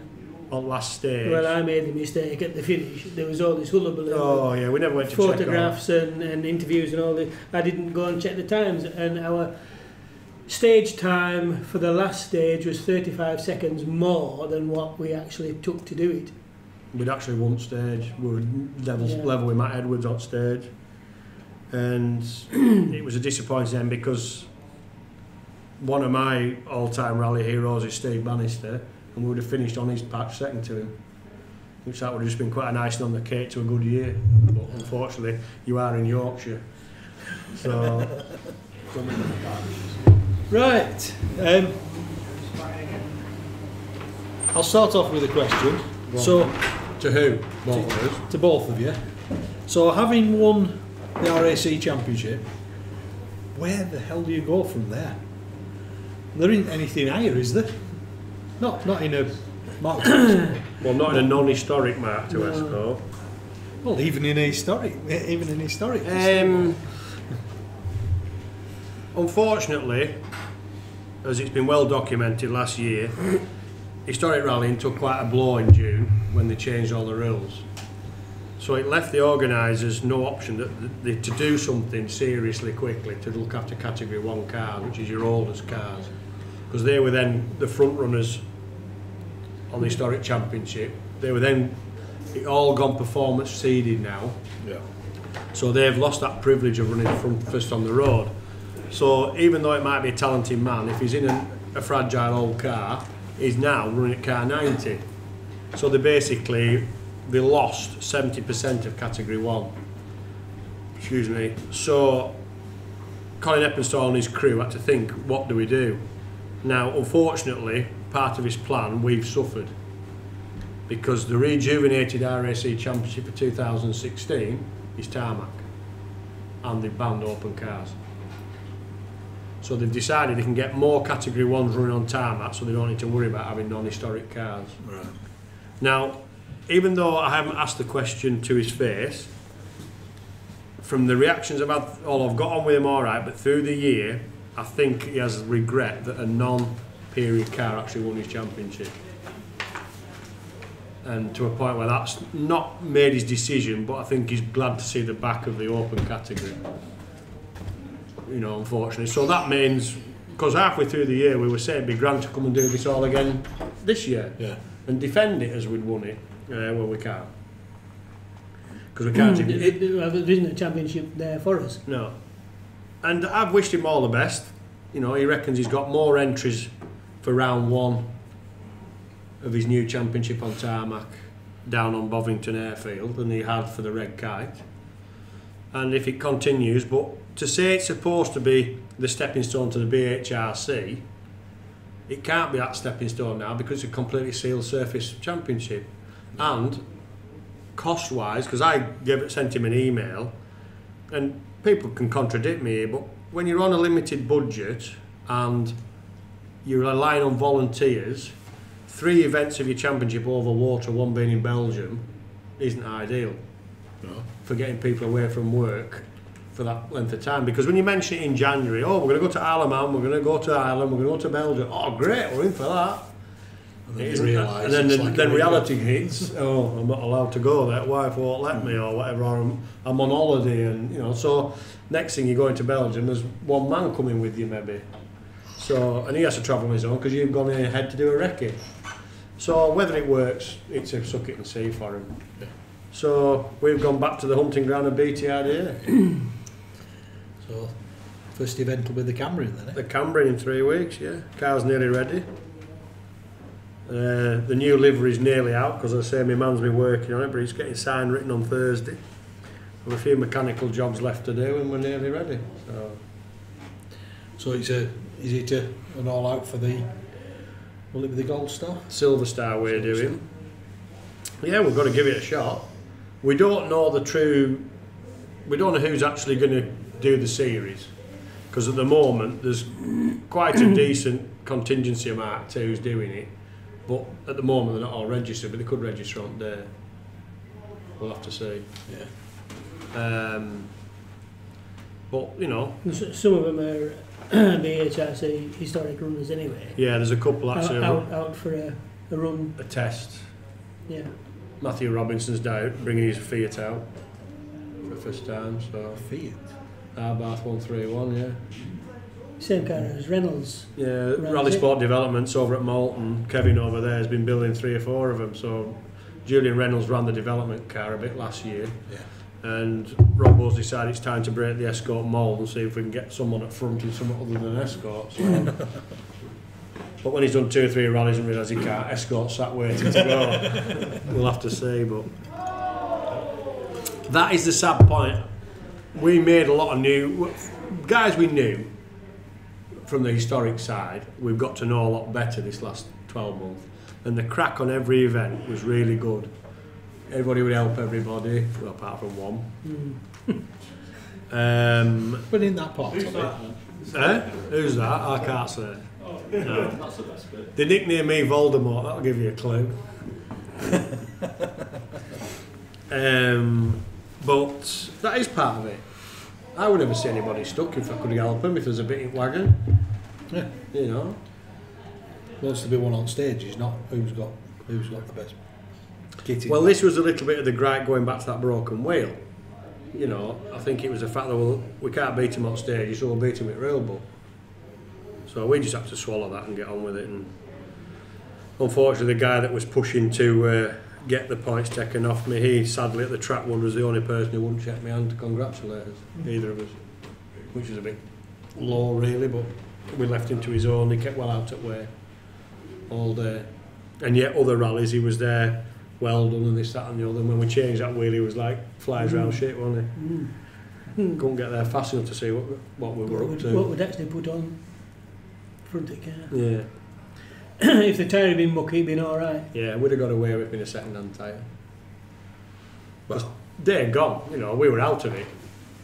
on last stage. Well, I made the mistake at the finish. There was all this hullabaloo. Oh yeah, we never went to photographs and interviews and all this. I didn't go and check the times, and our stage time for the last stage was 35 seconds more than what we actually took to do it. We'd actually won stage. We were level with Matt Edwards on stage, and it was a disappointing end, because one of my all-time rally heroes is Steve Bannister, and we would have finished on his patch second to him, which that would have just been quite a nice on the cake to a good year. But unfortunately, you are in Yorkshire, so. Right. I'll start off with a question. So, to who? Both of us. To both of you. So, having won the RAC Championship, where the hell do you go from there? There isn't anything higher, is there? Not in a Mark II Expo. Well, not in a non-historic Mark II Expo. Well, even in historic. Unfortunately, as it's been well documented last year, historic rallying took quite a blow in June when they changed all the rules. So it left the organisers no option to do something seriously quickly to look after Category 1 cars, which is your oldest cars. Because they were then the front runners on the historic championship. They were then all gone performance seeded now. Yeah. So they've lost that privilege of running first on the road. So even though it might be a talented man, if he's in a fragile old car, he's now running at car 90. So they lost 70% of Category 1. Excuse me. So Colin Eppenstall and his crew had to think, what do we do? Now, unfortunately, part of his plan, we've suffered. Because the rejuvenated RAC Championship for 2016 is tarmac. And they've banned open cars. So they've decided they can get more Category 1s running on tarmac, so they don't need to worry about having non-historic cars. Right. Now, even though I haven't asked the question to his face, from the reactions I've had, I've got on with him all right, but through the year, I think he has regret that a non-period car actually won his championship. And to a point where that's not made his decision, but I think he's glad to see the back of the open category. You know, unfortunately. So that means, because halfway through the year we were saying it'd be grand to come and do this all again this year. Yeah. And defend it as we'd won it. Well, we can't. Because we can't. There isn't a championship there for us. No. And I've wished him all the best. You know, he reckons he's got more entries for round 1 of his new championship on tarmac down on Bovington Airfield than he had for the Red Kite. And if it continues, but to say it's supposed to be the stepping stone to the BHRC, it can't be that stepping stone now because it's a completely sealed surface championship. And cost-wise, because I sent him an email, and people can contradict me here, but when you're on a limited budget and you're relying on volunteers, 3 events of your championship over water, 1 being in Belgium, isn't ideal. No. For getting people away from work for that length of time. Because when you mention it in January, we're going to go to Isle of Man, we're going to go to Ireland, we're going to go to Belgium. Oh, great, we're in for that. And then reality hits. Oh, I'm not allowed to go there. Wife won't let me, or whatever. Or I'm on holiday, and you know. So next thing you go into Belgium, there's 1 man coming with you maybe. So and he has to travel on his own because you've gone ahead to do a recce. So whether it works, it's a suck it and see for him. Yeah. So we've gone back to the hunting ground of BTRD. So first event will be the Cambrian then, eh? The Cambrian in 3 weeks, yeah. Car's nearly ready. The new livery's nearly out because, as I say, my man's been working on it, but it's getting signed written on Thursday. We've a few mechanical jobs left to do and we're nearly ready. So is it an all out for the, will it be the Gold Star? Silver Star we're doing. Yeah, we've got to give it a shot. We don't know we don't know who's actually going to do the series, because at the moment there's quite a decent contingency of Mark II's doing it, but at the moment they're not all registered, but they could register on there. We'll have to see. Yeah. But you know, Some of them are BHRC historic runners anyway. yeah, there's a couple actually Out for a run. a test. Yeah. Matthew Robinson's down, bringing his Fiat out for the first time. So Fiat. Bath 131, yeah. Same car as Reynolds. Yeah, Right, Rally yeah. Sport Developments over at Moulton. Kevin over there has been building 3 or 4 of them. So Julian Reynolds ran the development car a bit last year. Yeah. And Robbo's decided it's time to break the Escort mould and see if we can get someone up front in something other than Escort. So. But when he's done 2 or 3 rallies and realised he can't, Escort sat waiting to go. We'll have to see, but that is the sad point. We made a lot of new guys we knew from the historic side. We've got to know a lot better this last 12 months, and the crack on every event was really good. Everybody would help everybody, well, apart from one. But in that part Who's of that it. then? Who's that? I can't say. No. That's the best bit. They nicknamed me Voldemort, that'll give you a clue. But that is part of it. I would never see anybody stuck if I could help them, if there's a bit in wagon. Yeah. You know. Wants to be one on stage, is not who's got the best kitting. Well, this was a little bit of the gripe going back to that broken wheel. You know, I think it was the fact that, well, we can't beat him on stage, so we'll beat him with railbook. So we just have to swallow that and get on with it. And unfortunately, the guy that was pushing to get the points taken off me, he sadly at the track one was the only person who wouldn't shake my hand to congratulate us, either of us, which is a bit low really, but we left him to his own. He kept well out at way all day. And yet other rallies he was there, well done and this, that and the other. And when we changed that wheel he was like flies round shit, wasn't he? Couldn't get there fast enough to see what we were up to. What would actually put on front of the car. Yeah. If the tyre had been mucky, it'd been alright. Yeah, we'd have got away with it being a second-hand tyre. But they're gone, you know, we were out of it.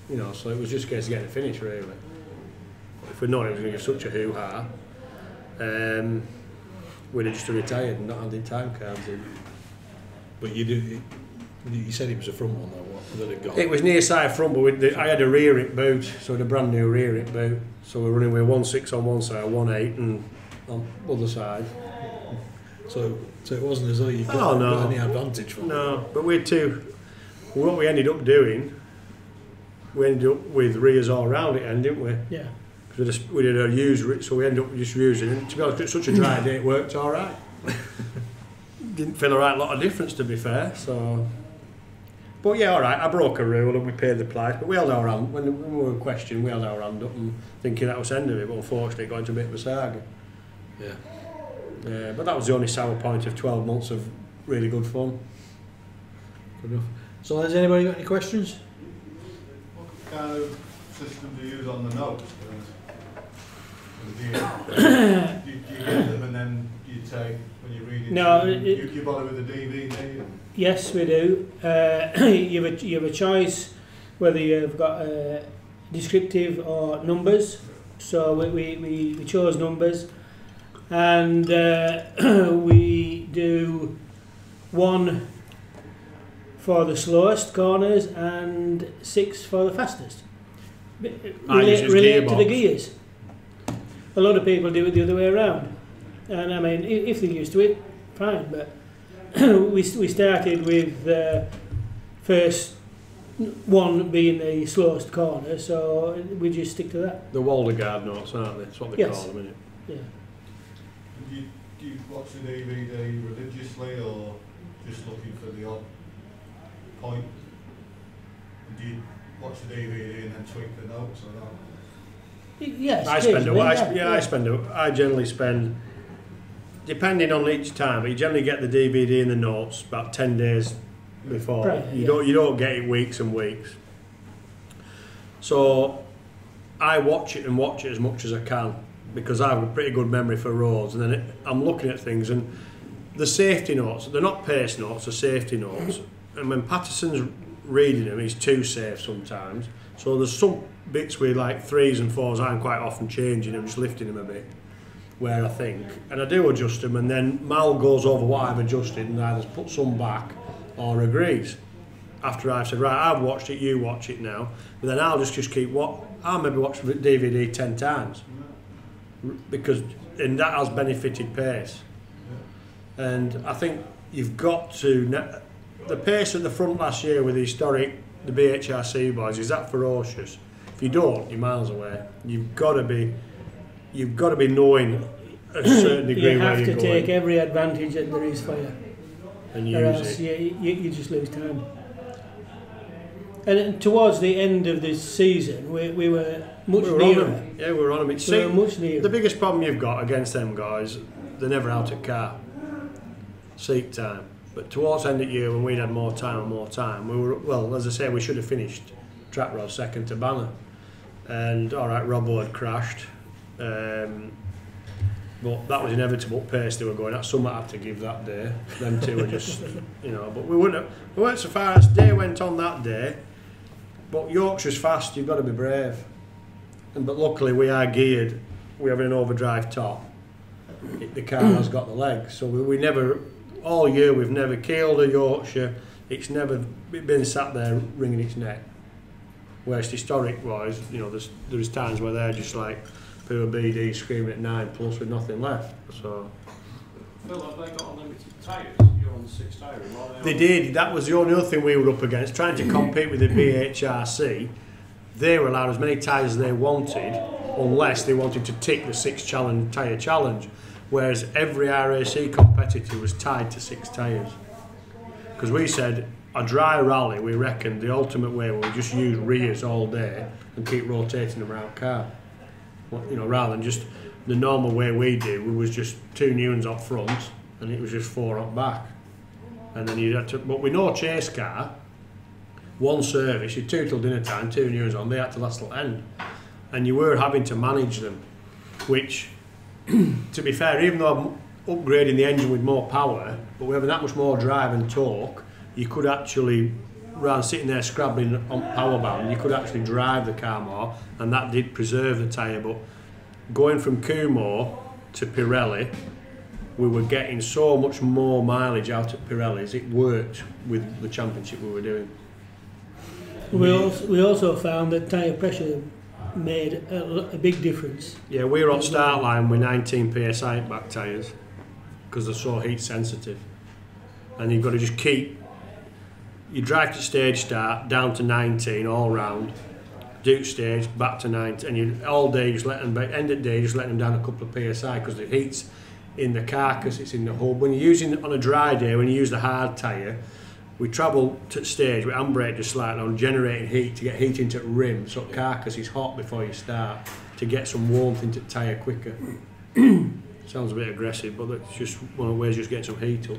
You know, so it was just a case of getting a finish, really. But if we'd known it was going to give such a hoo-ha, we'd have just retired and not had the time cards in. But you said it was a front one though, what? That had gone. It was near side front, but I had a rear hip boot, so I had a brand new rear hip boot. So we're running with 1.6 on one side, 1.8 and on the other side. So it wasn't as though you got any advantage from it. No, but we had two. What we ended up doing, we ended up with rears all around it, didn't we? Yeah. Because we did a used, so we ended up just using it. To be honest, it's such a dry day, it worked all right. Didn't feel a right lot of difference, to be fair. So, but yeah, all right. I broke a rule and we paid the price, but we held our hand when we were questioned. We held our hand up and thinking that was the end of it. But unfortunately, it got into a bit of a saga. Yeah. Yeah, but that was the only sour point of 12 months of really good fun. Good enough. So has anybody got any questions? What kind of system do you use on the notes? Do you get them and then you take, when you read it, No, you bother with the DVD? Yes, we do. You have a choice whether you've got descriptive or numbers. So we chose numbers, and we do one for the slowest corners and 6 for the fastest. Relate to the gears. A lot of people do it the other way around, and I mean, if they're used to it, fine. But we started with first one being the slowest corner, so we just stick to that. The Waldeguard notes, aren't they? That's what they call them, isn't it? Yeah. Do you watch the DVD religiously or just looking for the odd point? Do you watch the DVD and then tweak the notes or not? Yes, I generally spend, depending on each time, but you generally get the DVD and the notes about 10 days before. Right, you don't get it weeks and weeks. So I watch it as much as I can because I have a pretty good memory for roads, and then I'm looking at things, and the safety notes, they're not pace notes, they're safety notes, and when Patterson's reading them he's too safe sometimes, so there's some bits with like 3s and 4s I'm quite often changing them, just lifting them a bit where I think, and I do adjust them, and then Mal goes over what I've adjusted and either put some back or agrees after I've said, right, I've watched it, you watch it now, but then I'll just keep I'll maybe watch the DVD 10 times because and that has benefited pace. And I think you've got to, the pace at the front last year with the BHRC boys, is that ferocious? If you don't, you're miles away. You've got to be knowing a certain degree where you're going. You have to take every advantage that there is for you, and or else you just lose time. And towards the end of this season, we were much nearer. Yeah, we were on them. We were much nearer. The biggest problem you've got against them guys, they're never out of car. Seat time. But towards the end of the year, when we'd had more time, we were, well, as I say, we should have finished Track Road second to Banner. And all right, Robbo had crashed. But that was inevitable pace they were going at. Some had to give that day. Them two were just, but we weren't so far as day went on that day. But Yorkshire's fast, you've got to be brave. But luckily we are geared, we have an overdrive top. The car has got the legs, so we never, all year we've never killed a Yorkshire, it's never been sat there wringing its neck. Whereas historic wise, there's times where they're just like pure BD screaming at 9+ with nothing left. So Phil, have they got unlimited tyres? You're on 6 tyres. They did. That was the only other thing we were up against. Trying to compete with the BHRC, they were allowed as many tyres as they wanted, unless they wanted to tick the 6 tyre challenge. Whereas every RAC competitor was tied to 6 tyres. Because we said a dry rally, we reckoned the ultimate way we just use rears all day and keep rotating them around car. Rather than just the normal way we do, we was just 2 new ones up front and it was just 4 up back. And then you had to, but with no chase car, one service, you 2 till dinner time, 2 years on, they had to last till end. And you were having to manage them, which, to be fair, even though I'm upgrading the engine with more power, but we're having that much more drive and torque, you could actually, rather than sitting there scrabbling on power band, you could actually drive the car more, and that did preserve the tyre. But going from Kumho to Pirelli, we were getting so much more mileage out of Pirelli's. It worked with the championship we were doing. We also found that tyre pressure made a big difference. Yeah, we were on start line with 19 psi back tyres because they're so heat sensitive, and you've got to just keep. You drive to stage start down to 19 all round, Duke stage back to 19, and you all day just let them. End of the day, just let them down a couple of psi because the heat's in the carcass, it's in the hub. When you're using on a dry day, when you use the hard tyre, we travel to stage with handbrake just slightly on, generating heat to get heat into the rim, so carcass is hot before you start to get some warmth into the tyre quicker. Sounds a bit aggressive, but that's just one of the ways just getting some heat up.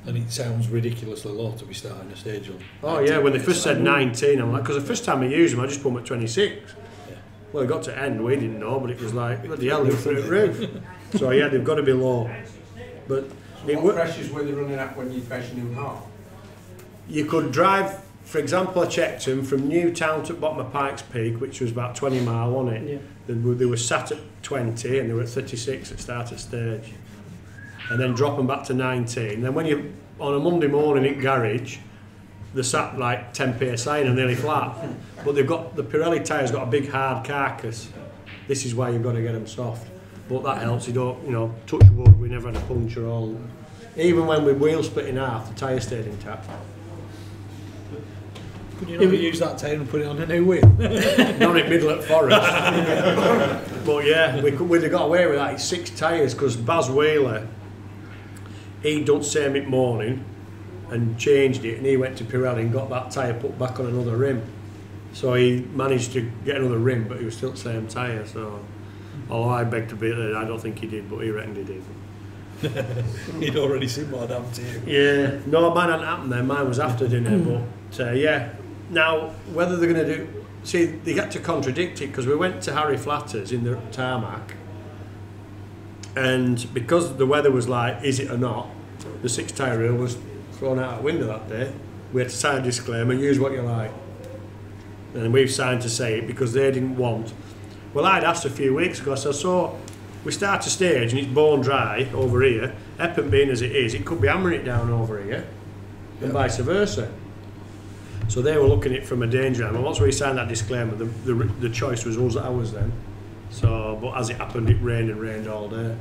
And it sounds ridiculously low to be starting a stage on. Oh yeah, when they first said 19, I'm like, because the first time I used them, I just put them at 26. Yeah. Well, it got to end, we didn't know, but it was like, bloody hell, they're through the roof. So yeah, they've got to be low. But what pressures were they running at when you freshened them hot? You could drive, for example, I checked them from Newtown to the bottom of Pikes Peak, which was about 20 mile, wasn't it? Yeah. They were sat at 20 and they were at 36 at start of stage. And then drop them back to 19. Then when you on a Monday morning in garage, they're sat like 10 psi and nearly flat. But they've got the Pirelli tyre's got a big hard carcass. This is why you've got to get them soft. But that helps. You don't, touch wood. We never had a puncture all. Even when we wheel split in half, the tyre stayed intact. Could you not use that tyre and put it on a new wheel? Not in middle at Forest. But yeah, we'd have got away with that. It's 6 tyres because Baz Wheeler, he done same it morning and changed it, and he went to Pirelli and got that tyre put back on another rim. So he managed to get another rim, but he was still the same tyre. So, although I beg to be there, I don't think he did, but he reckoned he did. He'd already seen what had happened to you. Yeah, no, mine hadn't happened then. Mine was after dinner, but yeah. Now, whether they're going to do, see, they had to contradict it because we went to Harry Flatter's in the tarmac, and because the weather was like, is it or not, the 6 tyre rule was thrown out the window that day. We had to sign a disclaimer, use what you like. And we've signed to say it because they didn't want. Well, I'd asked a few weeks ago, so we start a stage and it's bone dry over here, Epping being as it is, it could be hammering it down over here, and vice versa. So they were looking at it from a danger angle. Once we signed that disclaimer, the choice was us, ours then. So, but as it happened, it rained and rained all day.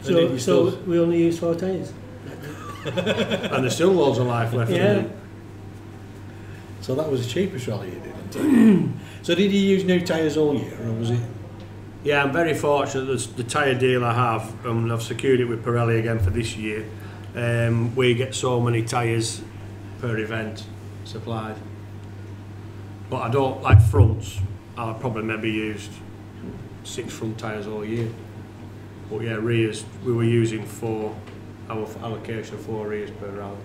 So we only used 4 tyres. And there's still loads of life left in them. So that was the cheapest rally you did. So did you use new tyres all year, or was it? Yeah, I'm very fortunate that the tyre deal I have, and I've secured it with Pirelli again for this year. We get so many tyres per event supplied. But I don't like fronts. I probably maybe used 6 front tyres all year. But yeah, rears, we were using 4, our allocation of 4 rears per round.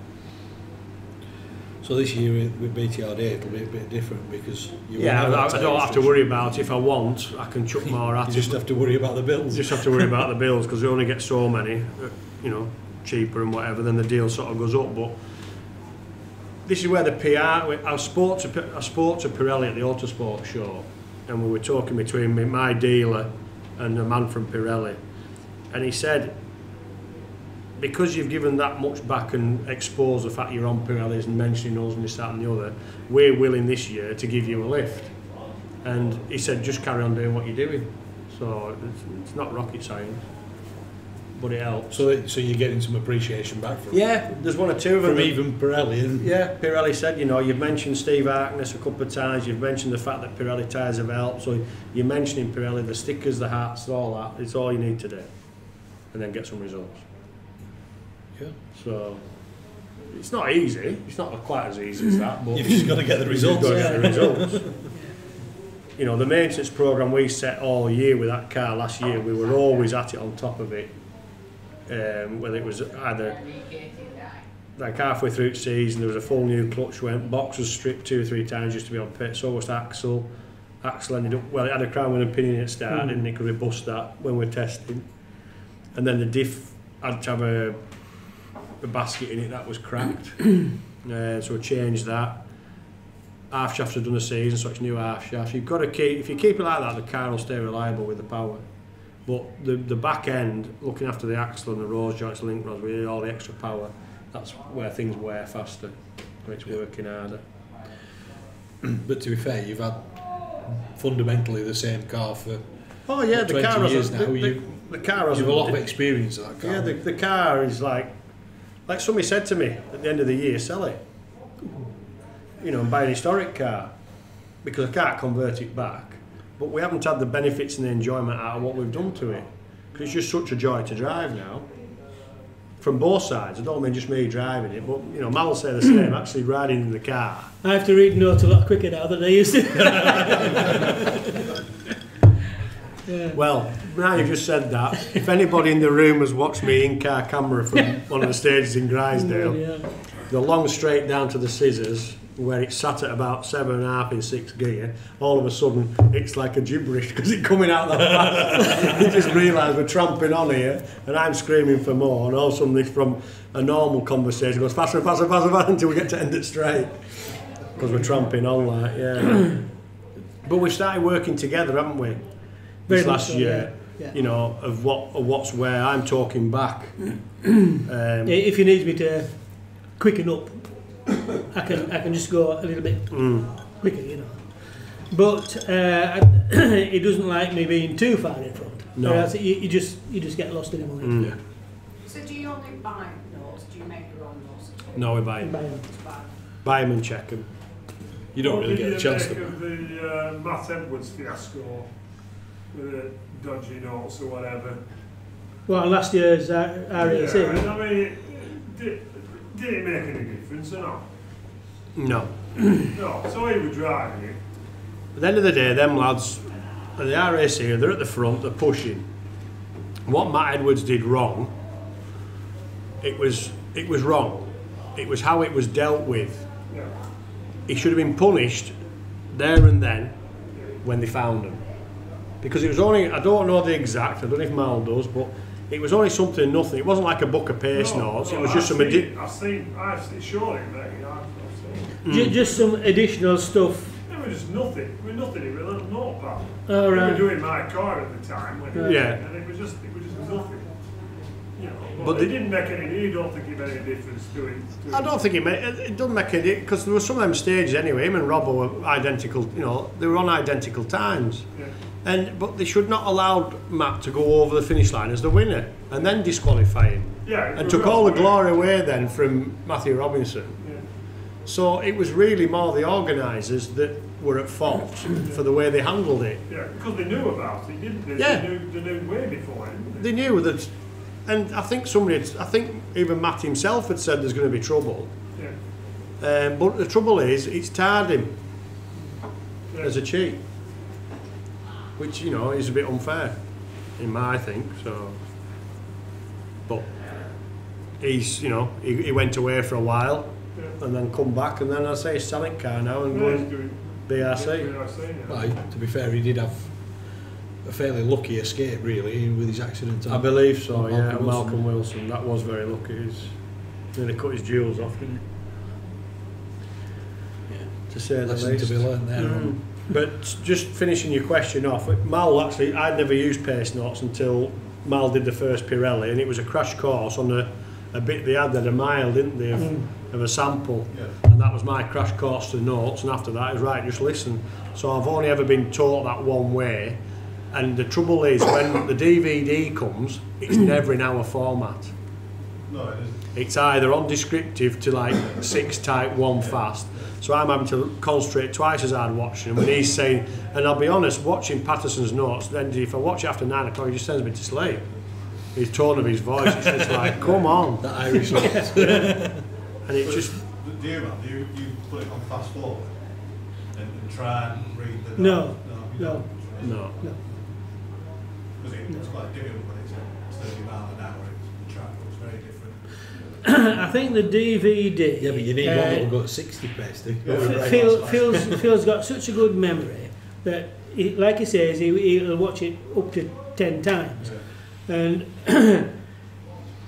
So this year with BTRD it'll be a bit different because I don't have to worry about if I want, I can chuck more at it. You just have to worry about the bills. Just have to worry about the bills because we only get so many, cheaper and whatever, then the deal sort of goes up. But this is where the PR, I spoke to Pirelli at the Autosport show, and we were talking between my dealer and a man from Pirelli, and he said, because you've given that much back and exposed the fact you're on Pirellis and mentioning us and this, that and the other, we're willing this year to give you a lift. And he said, just carry on doing what you're doing. So it's not rocket science, but it helps. So you're getting some appreciation back from there's 1 or 2 of them. From even Pirelli. And yeah, Pirelli said, you've mentioned Steve Harkness a couple of times, you've mentioned the fact that Pirelli tyres have helped, so you're mentioning Pirelli, the stickers, the hats, all that, it's all you need to do. And then get some results. Yeah. So it's not easy. It's not quite as easy as that. But you've just got to get the results. You've got to get the results. The maintenance programme we set all year with that car last year, we were always at it on top of it. whether it was either like halfway through the season there was a full new clutch went, box was stripped 2 or 3 times just to be on pit, so was axle ended up, well, it had a crown with a pinion at the start, didn't it, because we bust that when we were testing, and then the diff had to have a basket in it that was cracked. So we changed that. Half shafts have done a season, so it's new half shafts. You've got to keep, if you keep it like that, the car will stay reliable with the power. But the back end, looking after the axle and the rose joints, link rods, with all the extra power, that's where things wear faster, when it's working harder. But to be fair, you've had fundamentally the same car for oh yeah, the 20 car years has now. The car has You've a lot of experience of that car. Yeah, the car is like somebody said to me at the end of the year, sell it. You know, and buy an historic car, because I can't convert it back. But we haven't had the benefits and the enjoyment out of what we've done to it, because it's just such a joy to drive now. From both sides, I don't mean just me driving it, but you know, Mal will say the same. Actually, riding in the car. I have to read notes a lot quicker now than I used to. Yeah. Well, now you've just said that, if anybody in the room has watched me in-car camera from one of the stages in Grisdale, the long straight down to the scissors, where it sat at about 7.5 in 6th gear, all of a sudden it's like a gibberish because it's coming out that fast. You just realise we're tramping on here and I'm screaming for more, and all of a sudden from a normal conversation goes faster and faster and faster, faster until we get to end it straight, because we're tramping on like, yeah. But we've started working together, haven't we? This last year, yeah. You know, of what's where. I'm talking back. If you need me to quicken up, I can just go a little bit quicker, you know. But it doesn't like me being too far in front. No. You just get lost in the moment. Yeah. So do you only buy notes? Do you make your own notes? No, we buy them. Buy them and check them. You don't really get a chance to. What did you make of the Matt Edwards fiasco with the dodgy notes or whatever? Well, last year's RAC. Yeah, I mean, did it make any difference or not? No. No, so he was driving it. At the end of the day, them lads, at the RAC, they're at the front, they're pushing. What Matt Edwards did wrong, it was wrong. It was how it was dealt with. Yeah. He should have been punished there and then when they found him. Because it was only, I don't know the exact, I don't know if Mal does, but it was only something nothing. It wasn't like a book of pace notes, it was just some I've seen showed him there, I've seen. Just some additional stuff. It was just nothing. It was nothing. It was a notepad. Oh, We right. were doing my car at the time when and it was just nothing. You know, but it didn't make any. You don't think it made any difference doing I don't think it doesn't make any, because there were some of them stages anyway. Him and Robbo were identical. You know, they were on identical times. Yeah. But they should not allow Matt to go over the finish line as the winner and then disqualify him. Yeah. And took all the glory away then from Matthew Robinson. Yeah. So it was really more the organisers that were at fault for the way they handled it. Yeah, because they knew about it, didn't they? Yeah. They knew way before, didn't They knew that, and I think even Matt himself had said there's going to be trouble. Yeah. But the trouble is, it's tarred him as a cheat, which, you know, is a bit unfair, in my think. So, but he's, you know, he went away for a while, and then come back, and then I say selling car now and going BRC. Well, to be fair, he did have a fairly lucky escape, really, with his accident. I believe so, on yeah. Malcolm Wilson, that was very lucky. Nearly cut his jewels off, didn't he? Yeah. To say the Lesson least. to be learned there. But just finishing your question off, Mal actually, I'd never used pace notes until Mal did the first Pirelli, and it was a crash course on a bit they had a mile, didn't they, of a sample. Yeah. And that was my crash course to notes, and after that it was right, just listen. So I've only ever been taught that one way, and the trouble is when the DVD comes, it's never in our format. No, it isn't. It's either on descriptive to like 6 type 1 fast. So I'm having to concentrate twice as hard watching him when he's saying, and I'll be honest, watching Patterson's notes, then if I watch it after 9 o'clock, he just sends me to sleep. His tone of his voice, it's just like, come on. That Irish And it just... Do you put it on fast forward and try and read the... No. No. Because it's quite difficult when it's 30 miles an hour, it's I think the DVD. Yeah, but you need one that'll go at 60 pace. Phil's got such a good memory that, like he says, he'll watch it up to 10 times. Yeah. And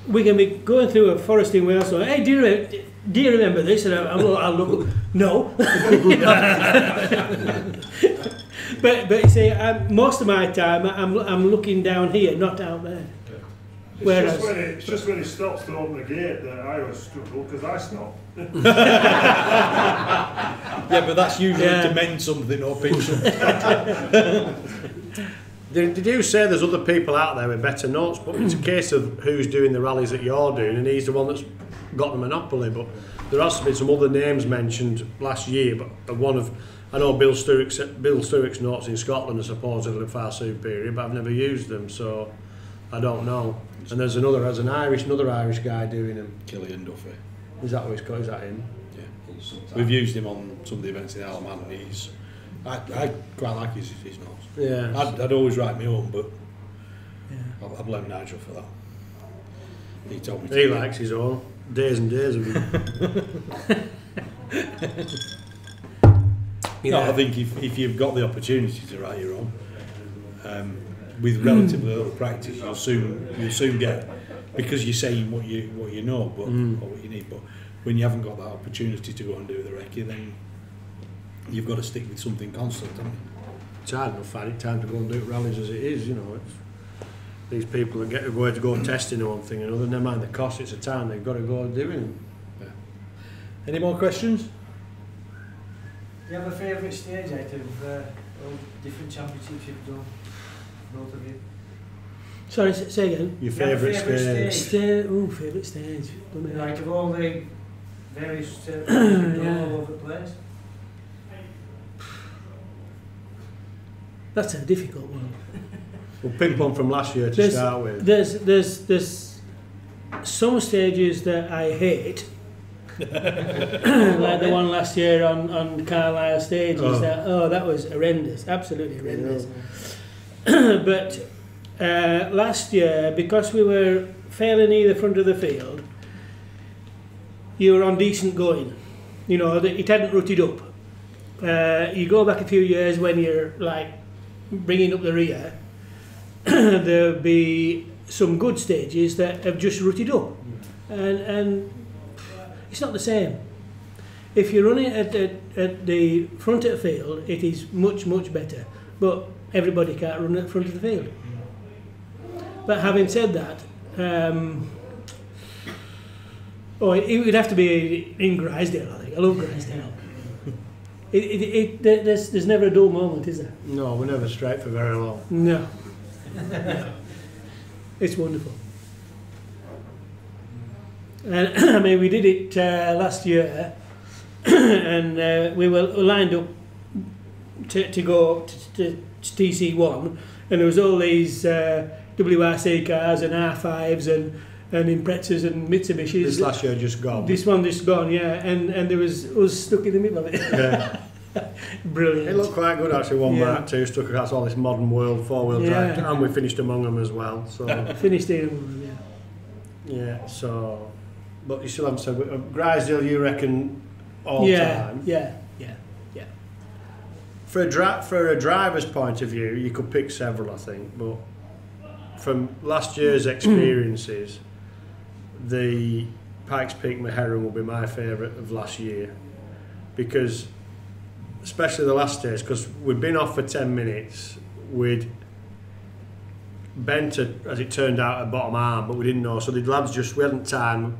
we can be going through a forest in Wales, so, hey, do you remember this? And I'll look, no. But you see, most of my time I'm looking down here, not out there. It's just when he stops to open the gate that I always struggle, because I stop. Yeah, but that's usually to mend something or pinch something. They do say there's other people out there with better notes, but it's a case of who's doing the rallies that you're doing, and he's the one that's got the monopoly. But there has been some other names mentioned last year, but I know Bill Stewart's notes in Scotland are supposedly far superior, but I've never used them, so I don't know. And there's another Irish guy doing them. Killian Duffy. Is that what he's called? Is that him? Yeah. We've used him on some of the events in Alaman, and I quite like his notes. Yeah. I'd always write my own, but I blame Nigel for that. He told me. He likes his own. Days and days of him. No, I think if you've got the opportunity to write your own, with relatively little practice, you'll soon get, because you're saying what you know, but or what you need. But when you haven't got that opportunity to go and do the recce, then you've got to stick with something constant, haven't you? It's hard enough finding time to go and do rallies as it is, you know. These people that get to go testing on one thing and another, never mind the cost, it's the time they've got to go doing them. Yeah. Any more questions? Do you have a favourite stage out of all different championships you've done, both of you? Sorry, say again. Your favourite stage? Favourite stage. Like of all the various you've done all over the place? That's a difficult one. Well, ping pong from last year to start with. There's some stages that I hate, like the one last year on the Carlisle stages. That was horrendous, absolutely horrendous. But last year, because we were failing either front of the field, you were on decent going. You know, it hadn't rutted up. You go back a few years when you're like bringing up the rear, there'll be some good stages that have just rutted up, and it's not the same. If you're running at the front of the field, it is much better, but everybody can't run at the front of the field. But having said that, it would have to be in Grisdale, I think. I love Grisdale. There's never a dull moment, is there? No, we're never straight for very long. No. It's wonderful. And I mean, we did it last year, and we were lined up to go to TC1, and there was all these WRC cars and R5s and Imprezas and Mitsubishis. This last year just gone. This one just gone, yeah, and there was us stuck in the middle of it. Yeah. Brilliant. It looked quite good actually. One Mark II stuck across all this modern world four-wheel drive, and we finished among them as well. So finished in among them, yeah. So, but you still haven't said Grisdale. You reckon all time? Yeah. For a driver's point of view, you could pick several, I think. But from last year's experiences, the Pikes Peak Meheran will be my favourite of last year, because especially the last days, because we'd been off for 10 minutes, we'd bent, as it turned out, a bottom arm, but we didn't know, so the lads we hadn't time,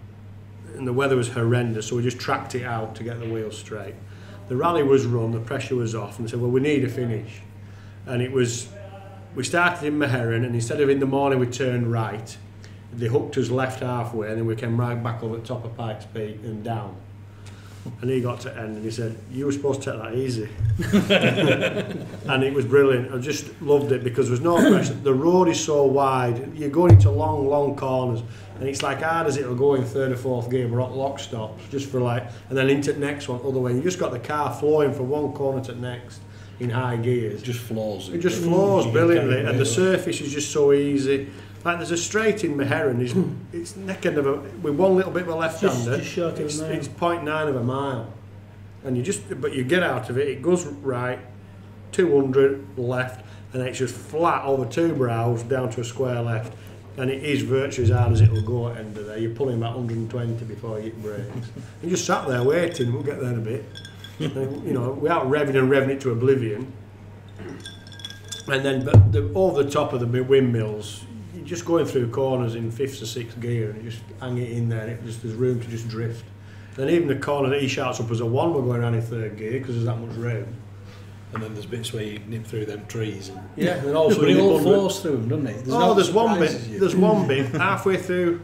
and the weather was horrendous, so we just tracked it out to get the wheels straight. The rally was run, the pressure was off, and they said, well, we need a finish. And we started in Meheran, and instead of in the morning we turned right, they hooked us left halfway, and then we came right back over the top of Pikes Peak and down. And he got to end and he said, you were supposed to take that easy. And it was brilliant. I just loved it because there was no pressure. The road is so wide, you're going into long corners, and it's like hard as it'll go in third or fourth gear, we're at lock stops, just for like, and then into the next one, other way. You just got the car flowing from one corner to the next in high gears. It just flows. It just flows brilliantly, and the surface is just so easy. Like there's a straight in Meheran, it's neck end of a, with one little bit of a left-hander, just short of a mile. it's 0.9 of a mile. And but you get out of it, it goes right, 200 left, and it's just flat over 2 brows down to a square left. And it is virtually as hard as it'll go at the end of there. You're pulling about 120 before you hit brakes. You just sat there waiting, we'll get there in a bit. And, you know, without revving it to oblivion. And then over the top of the windmills, you're just going through corners in 5th or 6th gear and you just hang it in there, and there's room to just drift. Then even the corner that he shouts up as a 1, we're going around in 3rd gear because there's that much room. And then there's bits where you nip through them trees. And yeah, and also but it all flows through them, doesn't it? There's one bit. There's one bit halfway through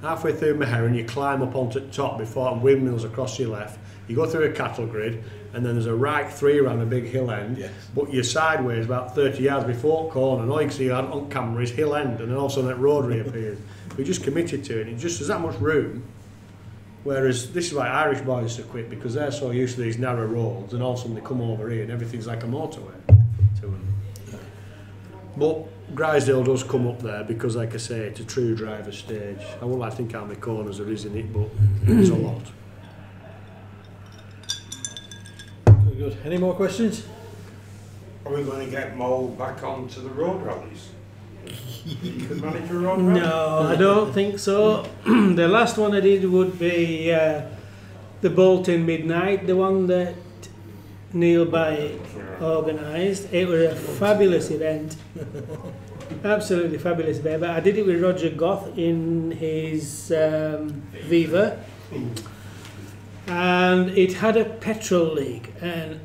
Meheran, you climb up onto the top before windmills across your left. You go through a cattle grid, and then there's a right 3 around a big hill end. Yes. But you're sideways about 30 yards before corner, and all you can see on camera is hill end, and then also that road reappears. We're just committed to it. It just there's that much room. Whereas this is why Irish boys are quick, because they're so used to these narrow roads, and all of a sudden they come over here and everything's like a motorway to them. But Grisdale does come up there because, like I say, it's a true driver stage. I won't like to think how many corners there is in it, but there's a lot. Very good. Any more questions? Are we going to get Mo back onto the road rallies? You could manage a road rally? No, I don't think so. The last one I did would be the Burton Midnight, the one that Neil By organised. It was a fabulous event. Absolutely fabulous event. But I did it with Roger Goth in his Viva. And it had a petrol leak, and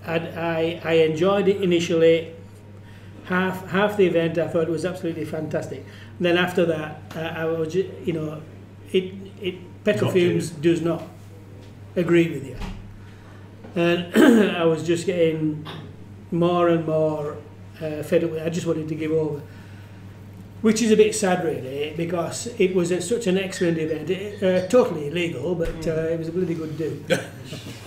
I enjoyed it initially. Half the event I thought it was absolutely fantastic. And then after that, I was, you know, petrol fumes does not agree with you. And I was just getting more and more fed up with it. I just wanted to give over. Which is a bit sad, really, because it was such an excellent event. Totally illegal, but it was a bloody good do.